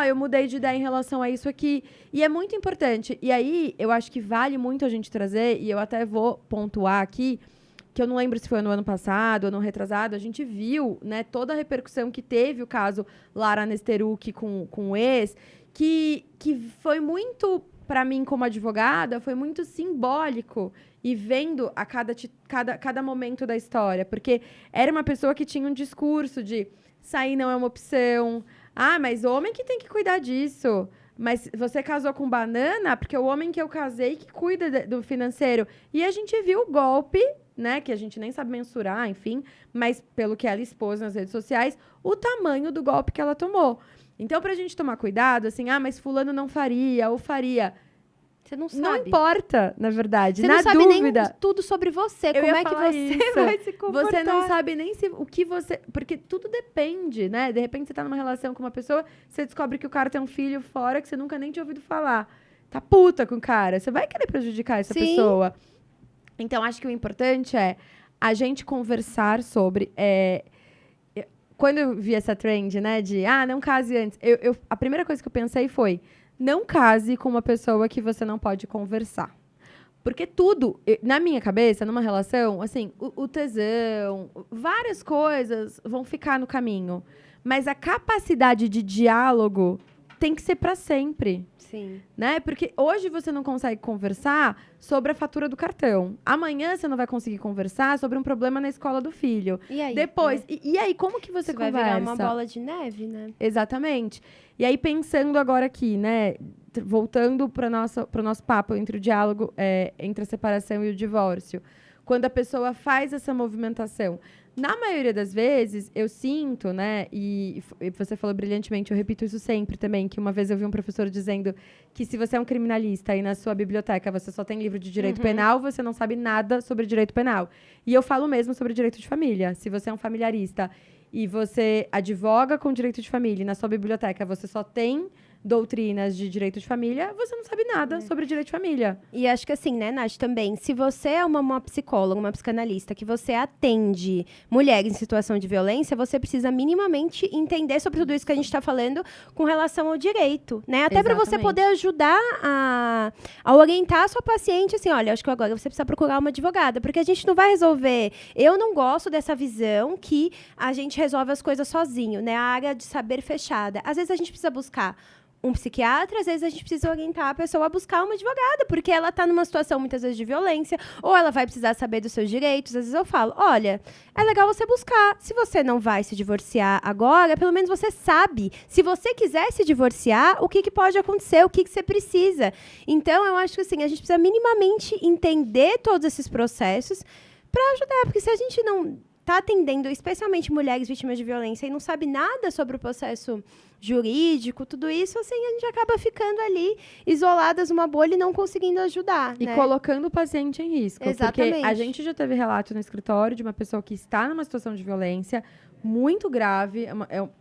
Eu mudei de ideia em relação a isso aqui. E é muito importante. E aí, eu acho que vale muito a gente trazer, e eu até vou pontuar aqui, que eu não lembro se foi no ano passado, ano retrasado, a gente viu, né, toda a repercussão que teve o caso Lara Nesteruk com o ex, que foi muito, para mim, como advogada, foi muito simbólico e vendo a cada momento da história. Porque era uma pessoa que tinha um discurso de sair não é uma opção. Mas homem que tem que cuidar disso. Mas você casou com banana porque o homem que eu casei que cuida do financeiro. E a gente viu o golpe, né, que a gente nem sabe mensurar, enfim, mas pelo que ela expôs nas redes sociais, o tamanho do golpe que ela tomou. Então, pra gente tomar cuidado, assim, mas fulano não faria, ou faria. Você não sabe. Não importa, na verdade. Você na não sabe dúvida, nem tudo sobre você. Como é que você isso. vai se comportar? Você não sabe nem o que você... Porque tudo depende, né? De repente, você tá numa relação com uma pessoa, você descobre que o cara tem um filho fora que você nunca nem tinha ouvido falar. Tá puta com o cara. Você vai querer prejudicar essa pessoa. Então, acho que o importante é a gente conversar sobre... Quando eu vi essa trend, né? De, não case antes. A primeira coisa que eu pensei foi... Não case com uma pessoa que você não pode conversar. Porque tudo, na minha cabeça, numa relação, assim, o tesão, várias coisas vão ficar no caminho. Mas a capacidade de diálogo tem que ser para sempre. Sim. Né? Porque hoje você não consegue conversar sobre a fatura do cartão. Amanhã você não vai conseguir conversar sobre um problema na escola do filho. E aí? Depois, né? e aí, como que você conversa? Vai virar uma bola de neve, né? Exatamente. E aí, pensando agora aqui, né? Voltando para o nosso papo entre o diálogo entre a separação e o divórcio. Quando a pessoa faz essa movimentação. Na maioria das vezes, eu sinto, né? E você falou brilhantemente, eu repito isso sempre também, que uma vez eu vi um professor dizendo que se você é um criminalista e na sua biblioteca você só tem livro de direito penal, você não sabe nada sobre direito penal. E eu falo mesmo sobre direito de família. Se você é um familiarista e você advoga com direito de família e na sua biblioteca você só tem doutrinas de direito de família, você não sabe nada sobre direito de família. E acho que assim, né, Nath, também, se você é uma psicóloga, uma psicanalista, que você atende mulheres em situação de violência, você precisa minimamente entender sobre tudo isso que a gente está falando com relação ao direito, né? Até para você poder ajudar a orientar a sua paciente, assim, olha, acho que agora você precisa procurar uma advogada, porque a gente não vai resolver. Eu não gosto dessa visão que a gente resolve as coisas sozinho, né? A área de saber fechada. Às vezes a gente precisa buscar um psiquiatra, às vezes a gente precisa orientar a pessoa a buscar uma advogada, porque ela está numa situação, muitas vezes, de violência, ou ela vai precisar saber dos seus direitos. Às vezes eu falo, olha, é legal você buscar. Se você não vai se divorciar agora, pelo menos você sabe. Se você quiser se divorciar, o que pode acontecer, o que você precisa. Então, eu acho que assim, a gente precisa minimamente entender todos esses processos para ajudar, porque se a gente não está atendendo, especialmente mulheres vítimas de violência, e não sabe nada sobre o processo jurídico, tudo isso, assim, a gente acaba ficando ali isoladas numa bolha e não conseguindo ajudar, e colocando o paciente em risco. Exatamente. Porque a gente já teve relato no escritório de uma pessoa que está numa situação de violência muito grave,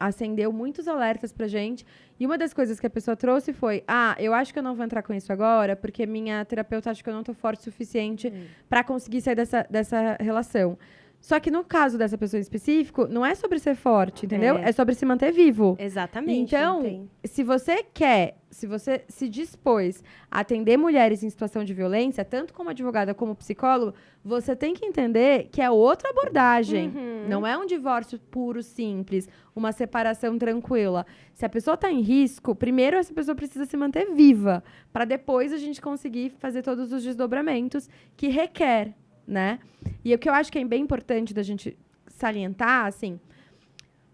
acendeu muitos alertas pra gente, e uma das coisas que a pessoa trouxe foi, eu acho que eu não vou entrar com isso agora, porque minha terapeuta acha que eu não tô forte o suficiente para conseguir sair dessa relação. Só que no caso dessa pessoa em específico, não é sobre ser forte, entendeu? É sobre se manter vivo. Exatamente. Então, se você se dispôs a atender mulheres em situação de violência, tanto como advogada como psicólogo, você tem que entender que é outra abordagem. Não é um divórcio puro, simples, uma separação tranquila. Se a pessoa está em risco, primeiro essa pessoa precisa se manter viva, para depois a gente conseguir fazer todos os desdobramentos que requer, né? E o que eu acho que é bem importante da gente salientar, assim,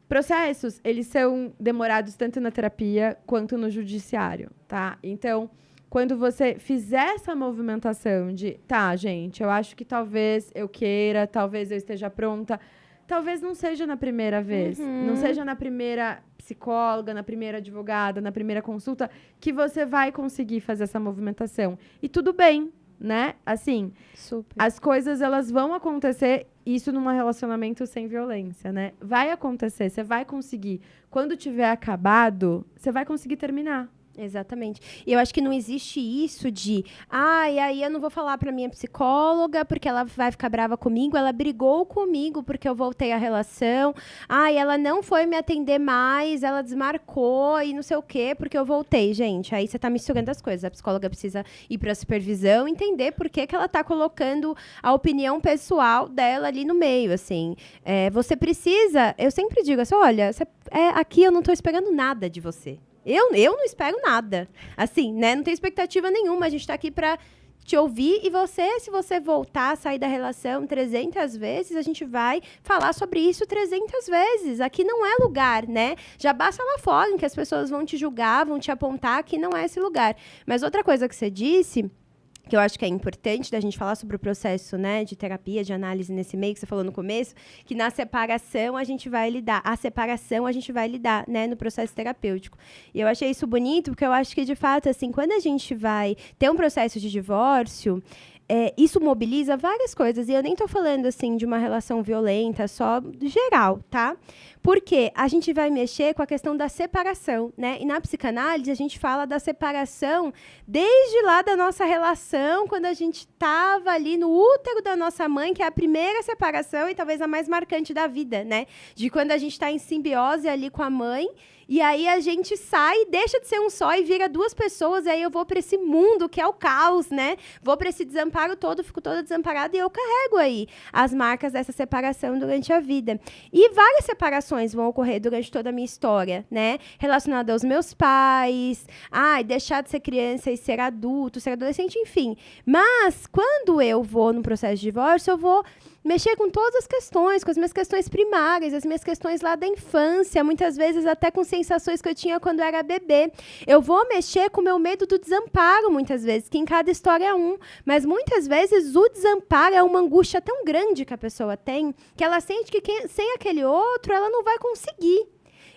processos, eles são demorados tanto na terapia quanto no judiciário, tá? Então, quando você fizer essa movimentação de, gente, eu acho que talvez eu queira, talvez eu esteja pronta, talvez não seja na primeira vez, não seja na primeira psicóloga, na primeira advogada, na primeira consulta, que você vai conseguir fazer essa movimentação. E tudo bem, né? Assim, Super. as coisas, elas vão acontecer, isso num relacionamento sem violência, né? Vai acontecer, você vai conseguir. Quando tiver acabado, você vai conseguir terminar. Exatamente. E eu acho que não existe isso de, e aí eu não vou falar pra minha psicóloga porque ela vai ficar brava comigo, ela brigou comigo porque eu voltei à relação, e ela não foi me atender mais, ela desmarcou e não sei o quê porque eu voltei. Gente, aí você tá misturando as coisas. A psicóloga precisa ir pra supervisão, entender por que ela tá colocando a opinião pessoal dela ali no meio, assim. Você precisa, eu sempre digo assim, olha, aqui eu não tô esperando nada de você. Eu não espero nada. Assim, né? Não tenho expectativa nenhuma. A gente tá aqui pra te ouvir. E você, se você voltar, sair da relação 300 vezes, a gente vai falar sobre isso 300 vezes. Aqui não é lugar, né? Já basta lá fora, em que as pessoas vão te julgar, vão te apontar. Aqui não é esse lugar. Mas outra coisa que você disse, que eu acho que é importante da gente falar sobre o processo, né, de terapia, de análise nesse meio que você falou no começo, que na separação a gente vai lidar, né, no processo terapêutico. E eu achei isso bonito, porque eu acho que, de fato, assim, quando a gente vai ter um processo de divórcio, isso mobiliza várias coisas. E eu nem tô falando, assim, de uma relação violenta, só geral, tá? Porque a gente vai mexer com a questão da separação, né? E na psicanálise, a gente fala da separação desde lá da nossa relação, quando a gente estava ali no útero da nossa mãe, que é a primeira separação e talvez a mais marcante da vida, né? De quando a gente está em simbiose ali com a mãe, e aí a gente sai, deixa de ser um só e vira duas pessoas, e aí eu vou para esse mundo que é o caos, né? Vou para esse desamparo todo, fico toda desamparada, e eu carrego aí as marcas dessa separação durante a vida. E várias separações vão ocorrer durante toda a minha história, né? Relacionada aos meus pais, deixar de ser criança e ser adulto, ser adolescente, enfim. Mas, quando eu vou no processo de divórcio, eu vou mexer com todas as questões, com as minhas questões primárias, as minhas questões lá da infância, muitas vezes até com sensações que eu tinha quando eu era bebê. Eu vou mexer com o meu medo do desamparo, muitas vezes, que em cada história é um. Mas muitas vezes o desamparo é uma angústia tão grande que a pessoa tem, que ela sente que sem aquele outro, ela não vai conseguir.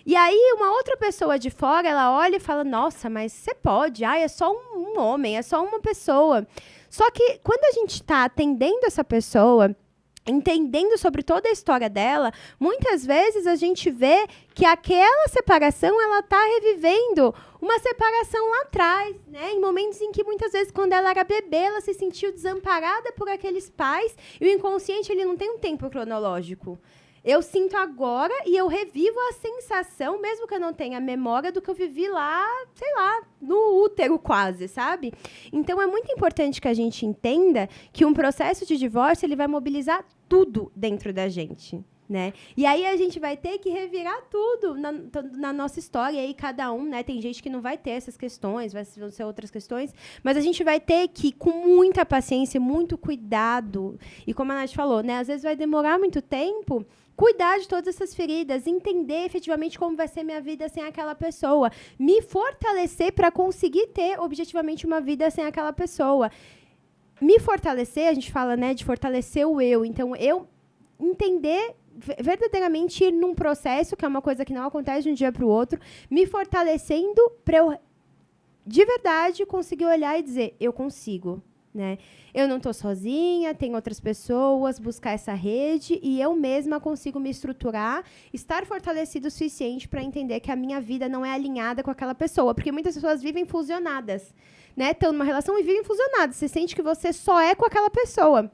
E aí, uma outra pessoa de fora, ela olha e fala, nossa, mas você pode, é só um homem, é só uma pessoa. Só que, quando a gente está atendendo essa pessoa, entendendo sobre toda a história dela, muitas vezes a gente vê que aquela separação, ela está revivendo uma separação lá atrás, né? Em momentos em que, muitas vezes, quando ela era bebê, ela se sentiu desamparada por aqueles pais, e o inconsciente, ele não tem um tempo cronológico. Eu sinto agora e eu revivo a sensação, mesmo que eu não tenha memória do que eu vivi lá, sei lá, no útero quase, sabe? Então, é muito importante que a gente entenda que um processo de divórcio, ele vai mobilizar tudo dentro da gente, né? E aí a gente vai ter que revirar tudo na nossa história. E aí cada um, né? Tem gente que não vai ter essas questões, vão ser outras questões. Mas a gente vai ter que, com muita paciência, muito cuidado. E como a Nath falou, né? Às vezes vai demorar muito tempo, cuidar de todas essas feridas, entender efetivamente como vai ser minha vida sem aquela pessoa, me fortalecer para conseguir ter objetivamente uma vida sem aquela pessoa. Me fortalecer, a gente fala, né, de fortalecer o eu. Então, eu entender verdadeiramente ir num processo, que é uma coisa que não acontece de um dia para o outro, me fortalecendo para eu, de verdade, conseguir olhar e dizer, eu consigo. Né? Eu não estou sozinha, tem outras pessoas, buscar essa rede e eu mesma consigo me estruturar, estar fortalecida o suficiente para entender que a minha vida não é alinhada com aquela pessoa, porque muitas pessoas vivem fusionadas, né? Estão numa relação e vivem fusionadas, você sente que você só é com aquela pessoa.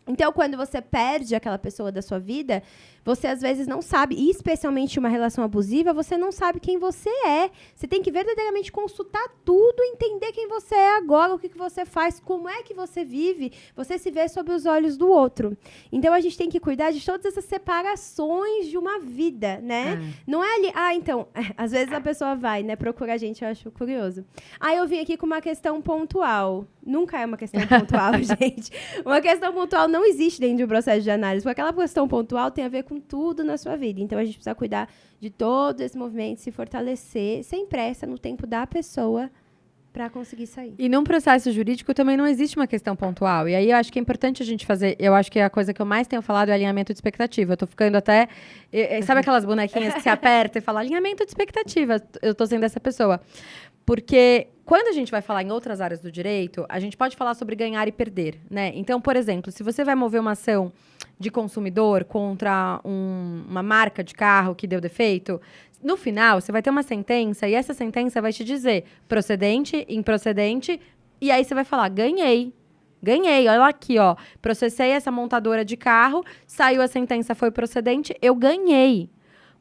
Então, quando você perde aquela pessoa da sua vida, você às vezes não sabe, e especialmente uma relação abusiva, você não sabe quem você é. Você tem que verdadeiramente consultar tudo, entender quem você é agora, o que você faz, como é que você vive, você se vê sob os olhos do outro. Então, a gente tem que cuidar de todas essas separações de uma vida, né? Não é ali, então, às vezes a pessoa vai, né, procura a gente, eu acho curioso. Eu vim aqui com uma questão pontual. Nunca é uma questão pontual, gente. Uma questão pontual não existe dentro do processo de análise, porque aquela questão pontual tem a ver com tudo na sua vida. Então, a gente precisa cuidar de todo esse movimento, se fortalecer, sem pressa, no tempo da pessoa, para conseguir sair. E num processo jurídico também não existe uma questão pontual. E aí eu acho que é importante a gente fazer. Eu acho que a coisa que eu mais tenho falado é alinhamento de expectativa. Eu tô ficando até. Sabe aquelas bonequinhas que se aperta e fala alinhamento de expectativa? Eu tô sendo essa pessoa. Porque quando a gente vai falar em outras áreas do direito, a gente pode falar sobre ganhar e perder, né? Então, por exemplo, se você vai mover uma ação de consumidor contra uma marca de carro que deu defeito, no final, você vai ter uma sentença e essa sentença vai te dizer procedente, improcedente, e aí você vai falar, ganhei. Ganhei, olha aqui, ó. Processei essa montadora de carro, saiu a sentença, foi procedente, eu ganhei.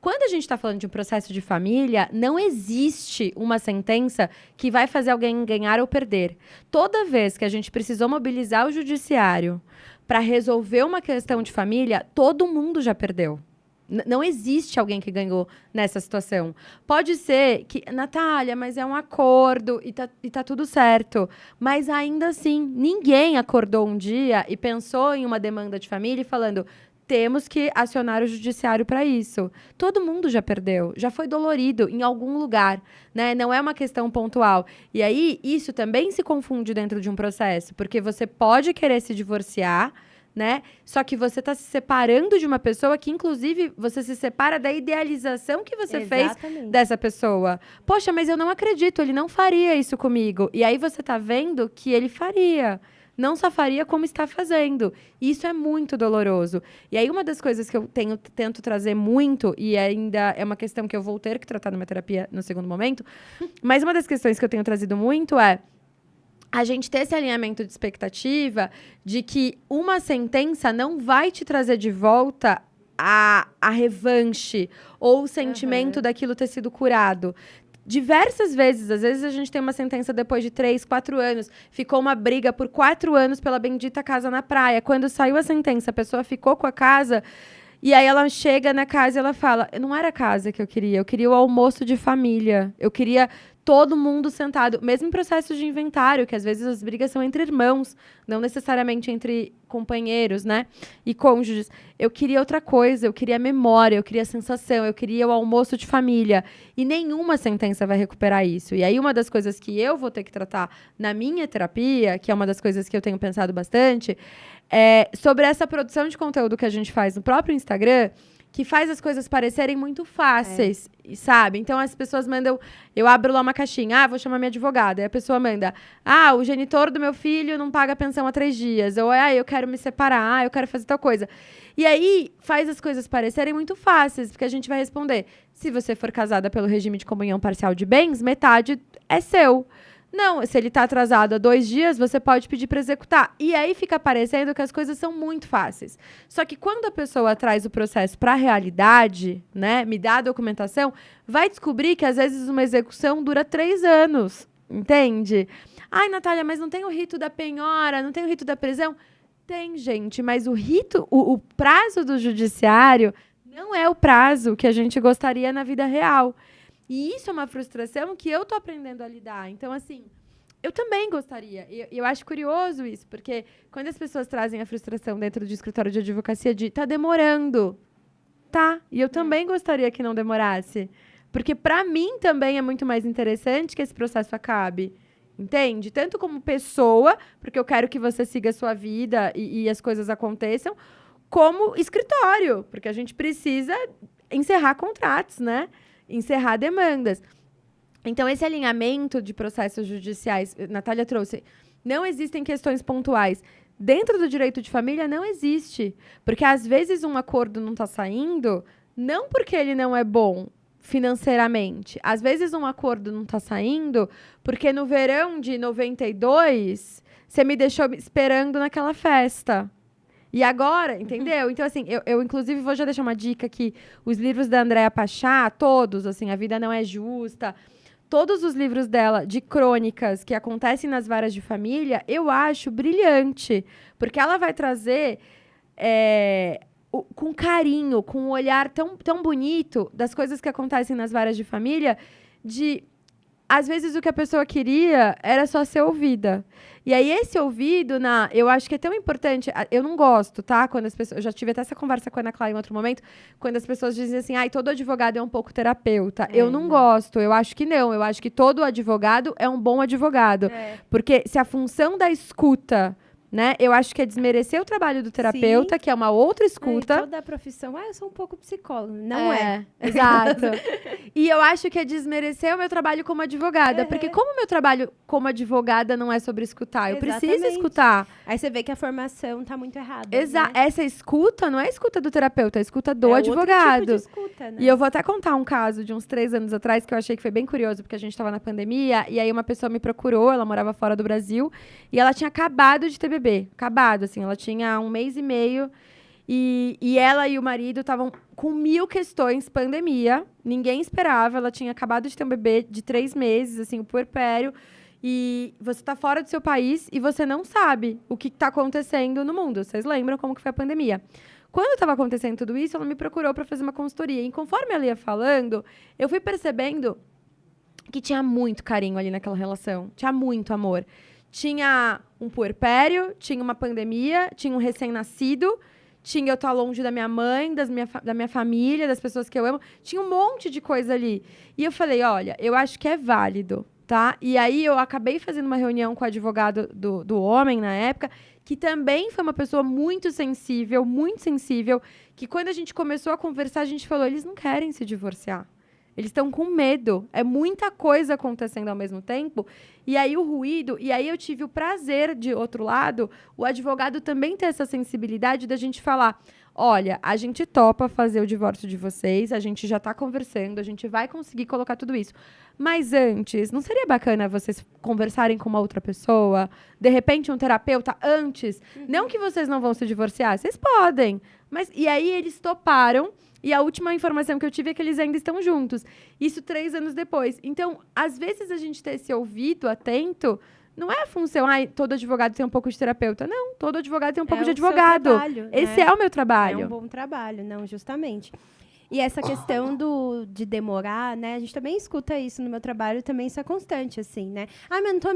Quando a gente está falando de um processo de família, não existe uma sentença que vai fazer alguém ganhar ou perder. Toda vez que a gente precisou mobilizar o judiciário para resolver uma questão de família, todo mundo já perdeu. Não existe alguém que ganhou nessa situação. Pode ser que, Natália, mas é um acordo e tá tudo certo. Mas ainda assim, ninguém acordou um dia e pensou em uma demanda de família e falando, temos que acionar o judiciário para isso. Todo mundo já perdeu, já foi dolorido em algum lugar, né? Não é uma questão pontual. E aí, isso também se confunde dentro de um processo, porque você pode querer se divorciar, né? Só que você está se separando de uma pessoa que, inclusive, você se separa da idealização que você fez dessa pessoa. Poxa, mas eu não acredito, ele não faria isso comigo. E aí você está vendo que ele faria. Não só faria como está fazendo. Isso é muito doloroso. E aí, uma das coisas que eu tento trazer muito, e ainda é uma questão que eu vou ter que tratar numa terapia no segundo momento, mas uma das questões que eu tenho trazido muito é a gente ter esse alinhamento de expectativa de que uma sentença não vai te trazer de volta a revanche ou o sentimento daquilo ter sido curado. Diversas vezes, às vezes a gente tem uma sentença depois de 3, 4 anos, ficou uma briga por 4 anos pela bendita casa na praia. Quando saiu a sentença, a pessoa ficou com a casa, e aí ela chega na casa e ela fala, não era a casa que eu queria o almoço de família, eu queria todo mundo sentado, mesmo em processos de inventário, que às vezes as brigas são entre irmãos, não necessariamente entre companheiros, né, e cônjuges. Eu queria outra coisa, eu queria memória, eu queria sensação, eu queria o almoço de família. E nenhuma sentença vai recuperar isso. E aí uma das coisas que eu vou ter que tratar na minha terapia, que é uma das coisas que eu tenho pensado bastante, é sobre essa produção de conteúdo que a gente faz no próprio Instagram, que faz as coisas parecerem muito fáceis, sabe? Então, as pessoas mandam... Eu abro lá uma caixinha. Vou chamar minha advogada. Aí a pessoa manda... o genitor do meu filho não paga pensão há 3 dias. Ou, eu quero me separar. Eu quero fazer tal coisa. E aí, faz as coisas parecerem muito fáceis, porque a gente vai responder. Se você for casada pelo regime de comunhão parcial de bens, metade é seu. Não, se ele está atrasado há 2 dias, você pode pedir para executar. E aí fica parecendo que as coisas são muito fáceis. Só que quando a pessoa traz o processo para a realidade, né, me dá a documentação, vai descobrir que às vezes uma execução dura 3 anos, entende? Ai, Natália, mas não tem o rito da penhora, não tem o rito da prisão? Tem, gente, mas o rito, o prazo do judiciário não é o prazo que a gente gostaria na vida real. E isso é uma frustração que eu tô aprendendo a lidar. Então, assim, eu também gostaria. Eu acho curioso isso, porque quando as pessoas trazem a frustração dentro do escritório de advocacia de tá demorando, tá? E eu também gostaria que não demorasse. Porque, para mim, também é muito mais interessante que esse processo acabe. Entende? Tanto como pessoa, porque eu quero que você siga a sua vida e as coisas aconteçam, como escritório, porque a gente precisa encerrar contratos, né? Encerrar demandas. Então, esse alinhamento de processos judiciais, Natália trouxe, não existem questões pontuais. Dentro do direito de família, não existe. Porque, às vezes, um acordo não está saindo, não porque ele não é bom financeiramente. Às vezes, um acordo não está saindo porque, no verão de 92, você me deixou esperando naquela festa. E agora, entendeu? Então, assim, eu inclusive vou já deixar uma dica aqui. Os livros da Andréa Pachá, todos, assim, A Vida Não É Justa, todos os livros dela de crônicas que acontecem nas varas de família, eu acho brilhante. Porque ela vai trazer com carinho, com um olhar tão bonito das coisas que acontecem nas varas de família, de às vezes o que a pessoa queria era só ser ouvida. E aí, esse ouvido, eu acho que é tão importante. Eu não gosto, tá? Quando as pessoas. Eu já tive até essa conversa com a Ana Clara em outro momento, quando as pessoas dizem assim, todo advogado é um pouco terapeuta. Eu não gosto, eu acho que não. Eu acho que todo advogado é um bom advogado. Porque se a função da escuta, né? Eu acho que é desmerecer o trabalho do terapeuta, Sim. que é uma outra escuta. Toda a profissão, eu sou um pouco psicóloga. Não é. Exato. E eu acho que é desmerecer o meu trabalho como advogada. Porque como o meu trabalho como advogada não é sobre escutar, eu preciso escutar. Aí você vê que a formação tá muito errada. Exato. Né? Essa escuta não é a escuta do terapeuta, é a escuta do advogado. Outro tipo de escuta, né? E eu vou até contar um caso de uns 3 anos atrás que eu achei que foi bem curioso, porque a gente tava na pandemia, e aí uma pessoa me procurou, ela morava fora do Brasil, e ela tinha acabado de ter bebê. Acabado, assim, ela tinha 1 mês e meio, e ela e o marido estavam com 1000 questões, pandemia, ninguém esperava, ela tinha acabado de ter um bebê de 3 meses, assim, o puerpério, e você tá fora do seu país e você não sabe o que tá acontecendo no mundo. Vocês lembram como que foi a pandemia? Quando estava acontecendo tudo isso, ela me procurou para fazer uma consultoria, e conforme ela ia falando, eu fui percebendo que tinha muito carinho ali naquela relação, tinha muito amor. Tinha um puerpério, tinha uma pandemia, tinha um recém-nascido, tinha eu estar longe da minha mãe, da minha família, das pessoas que eu amo. Tinha um monte de coisa ali. E eu falei, olha, eu acho que é válido, tá? E aí eu acabei fazendo uma reunião com o advogado do homem na época, que também foi uma pessoa muito sensível, que quando a gente começou a conversar, a gente falou, eles não querem se divorciar. Eles estão com medo. É muita coisa acontecendo ao mesmo tempo. E aí o ruído... E aí eu tive o prazer, de outro lado, o advogado também ter essa sensibilidade da gente falar, olha, a gente topa fazer o divórcio de vocês, a gente já está conversando, a gente vai conseguir colocar tudo isso. Mas antes, não seria bacana vocês conversarem com uma outra pessoa? De repente, um terapeuta antes? Não que vocês não vão se divorciar, vocês podem. Mas, e aí eles toparam. E a última informação que eu tive é que eles ainda estão juntos. Isso 3 anos depois. Então, às vezes, a gente ter esse ouvido atento não é a função, todo advogado tem um pouco de terapeuta. Não, todo advogado tem um pouco de advogado. Trabalho, esse é o meu trabalho. É um bom trabalho, não, justamente. E essa questão de demorar, né? A gente também escuta isso no meu trabalho, também isso é constante, assim, né? Mas não tô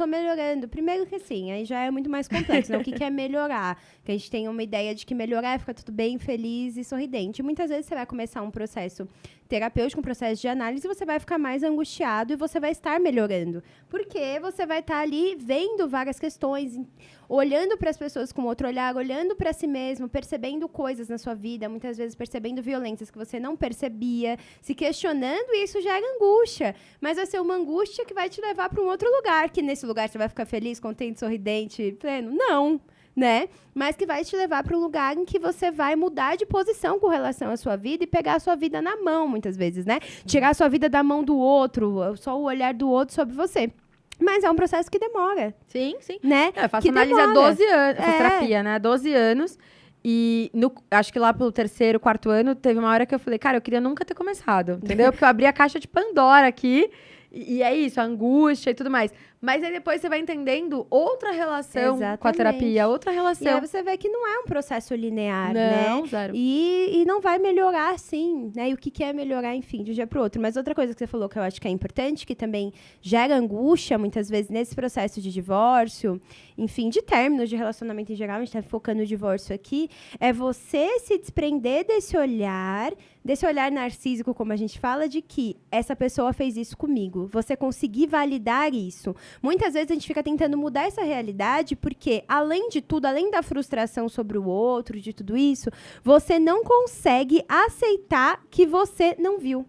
melhorando. Primeiro que, assim, aí já é muito mais complexo, né? O que é melhorar? Que a gente tem uma ideia de que melhorar é ficar tudo bem, feliz e sorridente. E muitas vezes você vai começar um processo terapêutico, um processo de análise, e você vai ficar mais angustiado e você vai estar melhorando. Porque você vai estar ali vendo várias questões, olhando para as pessoas com outro olhar, olhando para si mesmo, percebendo coisas na sua vida, muitas vezes percebendo violências que você não percebia, se questionando, e isso gera angústia. Mas vai ser uma angústia que vai te levar para um outro lugar, que nesse lugar você vai ficar feliz, contente, sorridente, pleno. Não, né? Mas que vai te levar para um lugar em que você vai mudar de posição com relação à sua vida e pegar a sua vida na mão, muitas vezes, né? Tirar a sua vida da mão do outro, só o olhar do outro sobre você. Mas é um processo que demora. Sim. Né? Eu faço análise há 12 anos, faço terapia, né? Há 12 anos. E acho que lá pelo 3º, 4º ano, teve uma hora que eu falei, cara, eu queria nunca ter começado, entendeu? Porque eu abri a caixa de Pandora aqui, e é isso, a angústia e tudo mais. Mas aí depois você vai entendendo outra relação com a terapia, outra relação. E aí você vê que não é um processo linear, não, né? Zero. E não vai melhorar assim, né? E o que é melhorar, enfim, de um dia para o outro. Mas outra coisa que você falou que eu acho que é importante, que também gera angústia, muitas vezes, nesse processo de divórcio, enfim, de términos de relacionamento em geral, a gente está focando no divórcio aqui, é você se desprender desse olhar narcísico, como a gente fala, de que essa pessoa fez isso comigo. Você conseguir validar isso. Muitas vezes a gente fica tentando mudar essa realidade porque, além de tudo, além da frustração sobre o outro, de tudo isso, você não consegue aceitar que você não viu.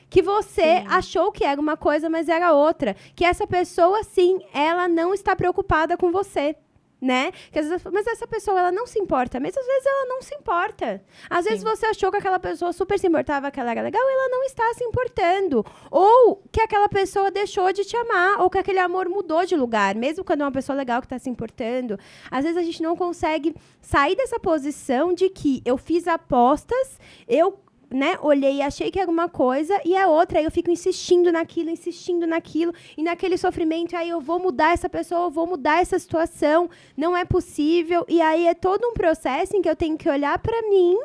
Que você achou que era uma coisa, mas era outra. Que essa pessoa, sim, ela não está preocupada com você. Né? Que às vezes, mas essa pessoa, ela não se importa. Mas às vezes ela não se importa. Às vezes você achou que aquela pessoa super se importava, que ela era legal, e ela não está se importando. Ou que aquela pessoa deixou de te amar, ou que aquele amor mudou de lugar, mesmo quando é uma pessoa legal que está se importando. Às vezes a gente não consegue sair dessa posição de que eu fiz apostas, né, olhei e achei que era uma coisa e é outra, aí eu fico insistindo naquilo, e naquele sofrimento, aí eu vou mudar essa pessoa, eu vou mudar essa situação, não é possível, e aí é todo um processo em que eu tenho que olhar para mim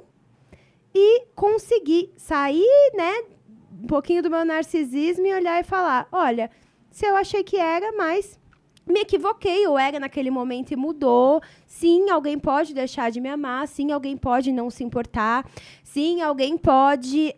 e conseguir sair, né, um pouquinho do meu narcisismo e olhar e falar, olha, se eu achei que era, mas me equivoquei, ou era naquele momento e mudou. Sim, alguém pode deixar de me amar. Sim, alguém pode não se importar. Sim, alguém pode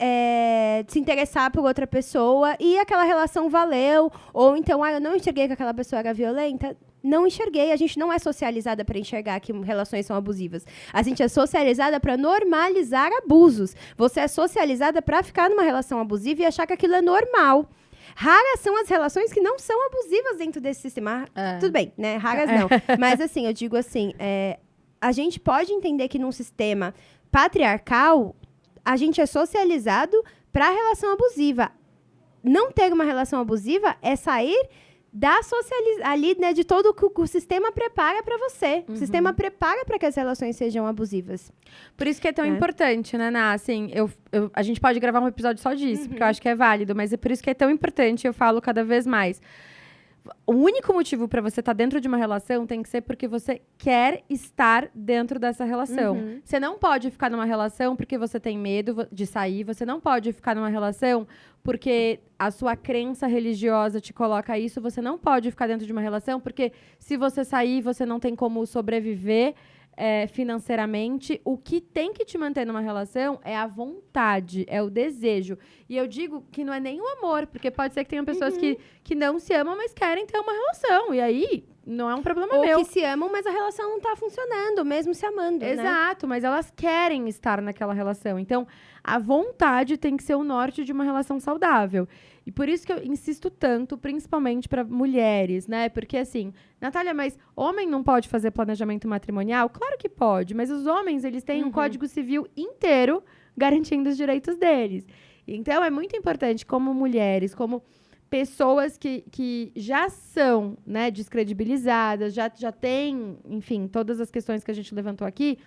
se interessar por outra pessoa e aquela relação valeu. Ou então, eu não enxerguei que aquela pessoa era violenta. Não enxerguei. A gente não é socializada para enxergar que relações são abusivas. A gente é socializada para normalizar abusos. Você é socializada para ficar numa relação abusiva e achar que aquilo é normal. Raras são as relações que não são abusivas dentro desse sistema. Tudo bem, né? Raras não. Mas, assim, eu digo assim, a gente pode entender que num sistema patriarcal, a gente é socializado para relação abusiva. Não ter uma relação abusiva é sair da ali, né, de todo o que o sistema prepara para você. O sistema prepara para que as relações sejam abusivas. Por isso que é tão importante, né, Ná? Assim, a gente pode gravar um episódio só disso, porque eu acho que é válido, mas é por isso que é tão importante, eu falo cada vez mais. O único motivo para você estar dentro de uma relação tem que ser porque você quer estar dentro dessa relação. Você não pode ficar numa relação porque você tem medo de sair. Você não pode ficar numa relação porque a sua crença religiosa te coloca isso. Você não pode ficar dentro de uma relação porque se você sair, você não tem como sobreviver financeiramente. O que tem que te manter numa relação é a vontade, é o desejo. E eu digo que não é nem o amor, porque pode ser que tenham pessoas que não se amam, mas querem ter uma relação. E aí, não é um problema meu. Ou que se amam, mas a relação não tá funcionando, mesmo se amando, Exato, mas elas querem estar naquela relação. Então, a vontade tem que ser o norte de uma relação saudável. E por isso que eu insisto tanto, principalmente para mulheres, né? Porque assim, Natália, mas homem não pode fazer planejamento matrimonial? Claro que pode, mas os homens, eles têm um código civil inteiro garantindo os direitos deles. Então, é muito importante, como mulheres, como pessoas que já são, né, descredibilizadas, já têm, enfim, todas as questões que a gente levantou aqui,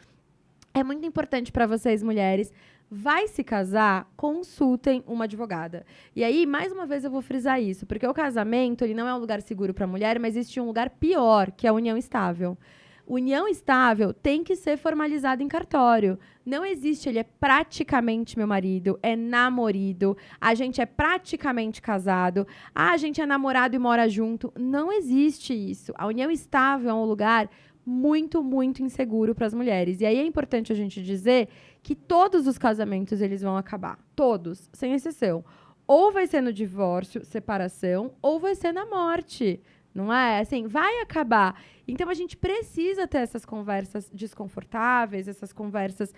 é muito importante para vocês, mulheres, vai se casar, consultem uma advogada. E aí, mais uma vez, eu vou frisar isso, porque o casamento, ele não é um lugar seguro para a mulher, mas existe um lugar pior, que é a união estável. União estável tem que ser formalizada em cartório. Não existe, ele é praticamente meu marido, é namorido, a gente é praticamente casado, a gente é namorado e mora junto. Não existe isso. A união estável é um lugar muito, muito inseguro para as mulheres. E aí é importante a gente dizer que todos os casamentos eles vão acabar. Todos, sem exceção. Ou vai ser no divórcio, separação, ou vai ser na morte. Não é? Assim, vai acabar. Então, a gente precisa ter essas conversas desconfortáveis, essas conversas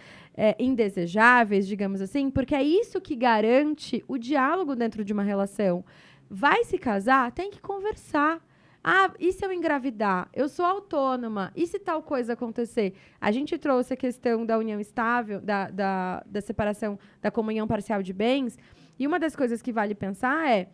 indesejáveis, digamos assim, porque é isso que garante o diálogo dentro de uma relação. Vai se casar? Tem que conversar. Ah, e se eu engravidar? Eu sou autônoma. E se tal coisa acontecer? A gente trouxe a questão da união estável, da separação, da comunhão parcial de bens. E uma das coisas que vale pensar é,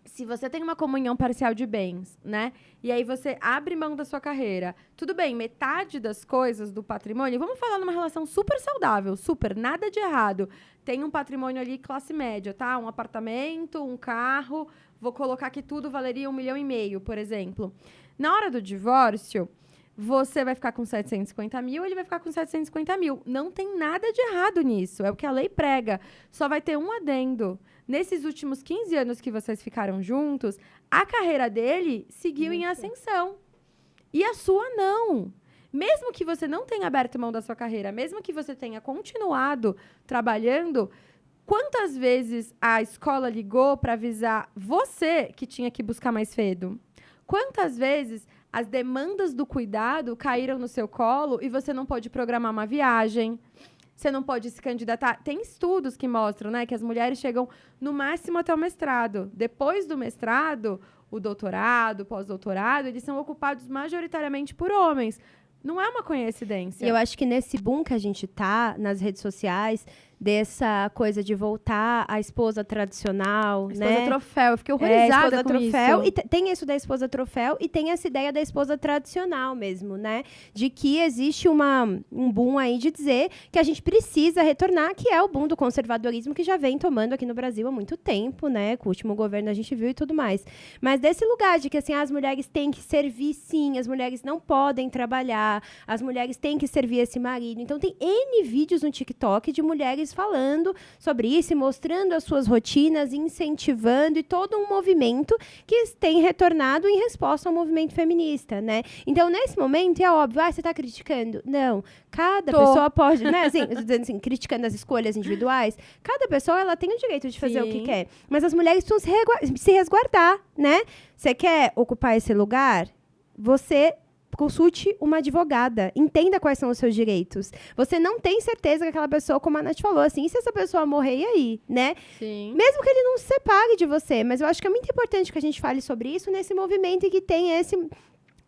se você tem uma comunhão parcial de bens, né? E aí você abre mão da sua carreira. Tudo bem, metade das coisas do patrimônio, vamos falar numa relação super saudável, super, nada de errado. Tem um patrimônio ali classe média, tá? Um apartamento, um carro, vou colocar que tudo valeria 1,5 milhão, por exemplo. Na hora do divórcio, você vai ficar com 750 mil, ele vai ficar com 750 mil. Não tem nada de errado nisso, é o que a lei prega. Só vai ter um adendo. Nesses últimos 15 anos que vocês ficaram juntos, a carreira dele seguiu em ascensão. E a sua não. Mesmo que você não tenha aberto mão da sua carreira, mesmo que você tenha continuado trabalhando, quantas vezes a escola ligou para avisar você que tinha que buscar mais cedo? Quantas vezes as demandas do cuidado caíram no seu colo e você não pôde programar uma viagem? Você não pode se candidatar. Tem estudos que mostram, né, que as mulheres chegam no máximo até o mestrado. Depois do mestrado, o doutorado, o pós-doutorado, eles são ocupados majoritariamente por homens. Não é uma coincidência. E eu acho que nesse boom que a gente tá nas redes sociais, dessa coisa de voltar à esposa tradicional, esposa troféu, eu fiquei horrorizada esposa com troféu, isso. E tem isso da esposa troféu e tem essa ideia da esposa tradicional mesmo, né? De que existe um boom aí de dizer que a gente precisa retornar, que é o boom do conservadorismo que já vem tomando aqui no Brasil há muito tempo, né? Com o último governo a gente viu e tudo mais. Mas desse lugar de que, assim, as mulheres têm que servir, sim, as mulheres não podem trabalhar, as mulheres têm que servir esse marido. Então, tem N vídeos no TikTok de mulheres mulheres falando sobre isso, e mostrando as suas rotinas, incentivando, e todo um movimento que tem retornado em resposta ao movimento feminista, né? Então, nesse momento, é óbvio, você está criticando? Não. Cada pessoa pode, né? Assim, eu tô dizendo assim, criticando as escolhas individuais, cada pessoa, ela tem o direito de fazer o que quer. Mas as mulheres precisam se resguardar, né? Você quer ocupar esse lugar? Você consulte uma advogada, entenda quais são os seus direitos. Você não tem certeza que aquela pessoa, como a Nath falou, assim, e se essa pessoa morrer, e aí, né? Sim. Mesmo que ele não se separe de você, mas eu acho que é muito importante que a gente fale sobre isso nesse movimento e que tem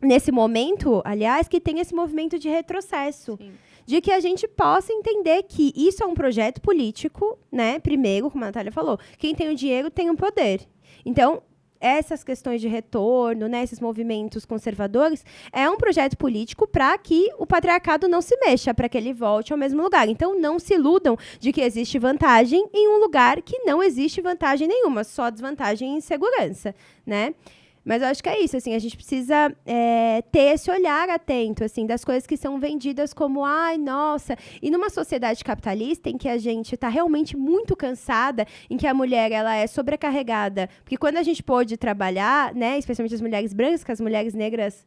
nesse momento, aliás, que tem esse movimento de retrocesso. Sim. De que a gente possa entender que isso é um projeto político, né? Primeiro, como a Natália falou, quem tem o dinheiro tem o poder. Então, essas questões de retorno, né, esses movimentos conservadores, é um projeto político para que o patriarcado não se mexa, para que ele volte ao mesmo lugar. Então, não se iludam de que existe vantagem em um lugar que não existe vantagem nenhuma, só desvantagem e insegurança, né? Mas eu acho que é isso, assim, a gente precisa ter esse olhar atento, assim, das coisas que são vendidas como, ai, nossa. E numa sociedade capitalista em que a gente está realmente muito cansada, em que a mulher, ela é sobrecarregada, porque quando a gente pôde trabalhar, né, especialmente as mulheres brancas, que as mulheres negras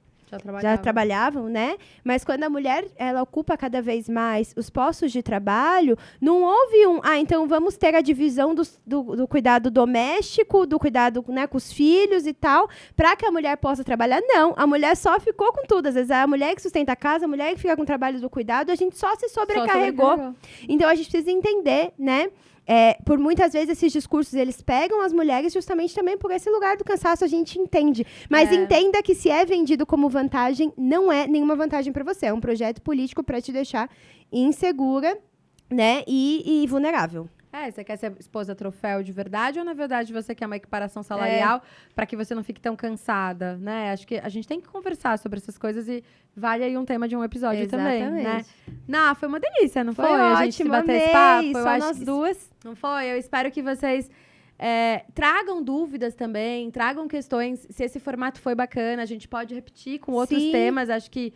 já trabalhavam, né? Mas quando a mulher, ela ocupa cada vez mais os postos de trabalho, não houve então vamos ter a divisão do cuidado doméstico, do cuidado, né, com os filhos e tal, para que a mulher possa trabalhar. Não, a mulher só ficou com tudo. Às vezes a mulher que sustenta a casa, a mulher que fica com o trabalho do cuidado, a gente só se sobrecarregou. Então a gente precisa entender, né? Por muitas vezes esses discursos, eles pegam as mulheres justamente também por esse lugar do cansaço, a gente entende. Mas entenda que se é vendido como vantagem, não é nenhuma vantagem para você. É um projeto político para te deixar insegura, né, e vulnerável. Você quer ser esposa troféu de verdade ou, na verdade, você quer uma equiparação salarial para que você não fique tão cansada, né? Acho que a gente tem que conversar sobre essas coisas e vale aí um tema de um episódio também, né? Foi uma delícia, não foi? Ótimo, a gente se bater esse papo. Só nós duas. Não foi? Eu espero que vocês tragam dúvidas também, tragam questões. Se esse formato foi bacana, a gente pode repetir com outros temas. Acho que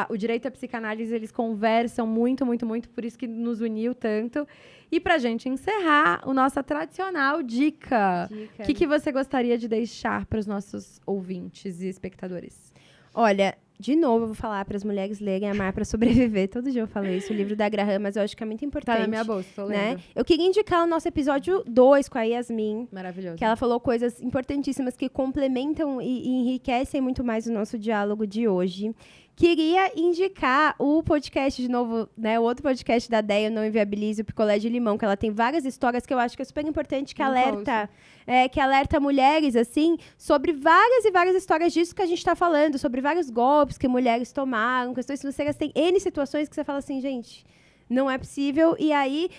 o direito e a psicanálise, eles conversam muito, muito, muito, por isso que nos uniu tanto. E pra gente encerrar, a nossa tradicional dica. O que você gostaria de deixar para os nossos ouvintes e espectadores? Olha, de novo, eu vou falar para as mulheres lerem Amar para Sobreviver. Todo dia eu falo isso, o livro da Graham, mas eu acho que é muito importante. Tá na minha bolsa, tô lendo. Né? Eu queria indicar o nosso episódio 2 com a Yasmin. Maravilhoso. Que ela falou coisas importantíssimas que complementam e enriquecem muito mais o nosso diálogo de hoje. Queria indicar o podcast de novo, né? O outro podcast da Deia, Não Inviabilize o Picolé de Limão, que ela tem várias histórias que eu acho que é super importante, que alerta mulheres, assim, sobre várias e várias histórias disso que a gente está falando, sobre vários golpes que mulheres tomaram, questões financeiras, tem N situações que você fala assim, gente, não é possível. E aí,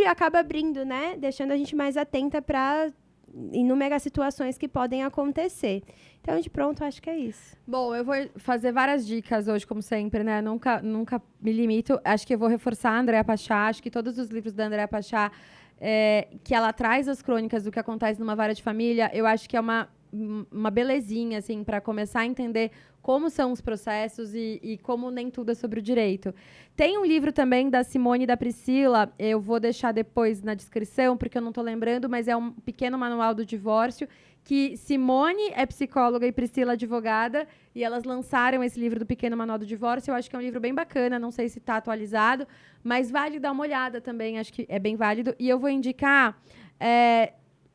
acaba abrindo, né? Deixando a gente mais atenta para inúmeras situações que podem acontecer. Então, de pronto, acho que é isso. Bom, eu vou fazer várias dicas hoje, como sempre, né? Nunca me limito. Acho que eu vou reforçar a Andréa Pachá. Acho que todos os livros da Andréa Pachá, que ela traz as crônicas do que acontece numa vara de família, eu acho que é uma belezinha, assim, para começar a entender como são os processos e como nem tudo é sobre o direito. Tem um livro também da Simone e da Priscila, eu vou deixar depois na descrição, porque eu não estou lembrando, mas é um pequeno manual do divórcio, que Simone é psicóloga e Priscila advogada, e elas lançaram esse livro do Pequeno Manual do Divórcio. Eu acho que é um livro bem bacana, não sei se está atualizado, mas vale dar uma olhada também, acho que é bem válido. E eu vou indicar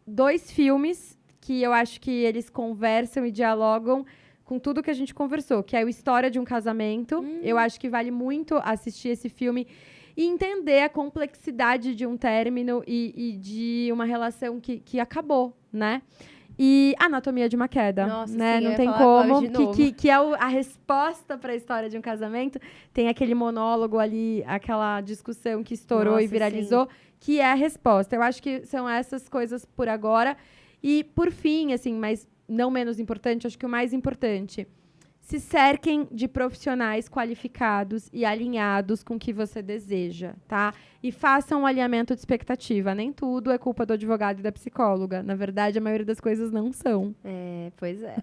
2 filmes que eu acho que eles conversam e dialogam com tudo que a gente conversou, que é o História de um Casamento. Eu acho que vale muito assistir esse filme e entender a complexidade de um término e de uma relação que acabou, né? E Anatomia de uma Queda, Nossa, né? Sim, não tem como, que é a resposta para a história de um casamento. Tem aquele monólogo ali, aquela discussão que estourou e viralizou, que é a resposta. Eu acho que são essas coisas por agora. E, por fim, assim, mas não menos importante, acho que o mais importante, Se cerquem de profissionais qualificados e alinhados com o que você deseja, tá? E façam um alinhamento de expectativa. Nem tudo é culpa do advogado e da psicóloga. Na verdade, a maioria das coisas não são. Pois é.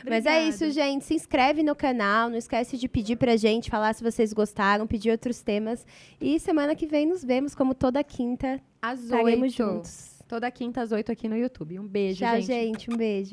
Mas é isso, gente. Se inscreve no canal. Não esquece de pedir pra gente, falar se vocês gostaram, pedir outros temas. E semana que vem nos vemos, como toda quinta. Às Estaremos 8. juntos. Toda quinta às 8 aqui no YouTube. Um beijo, Tchau, gente. gente. Um beijo.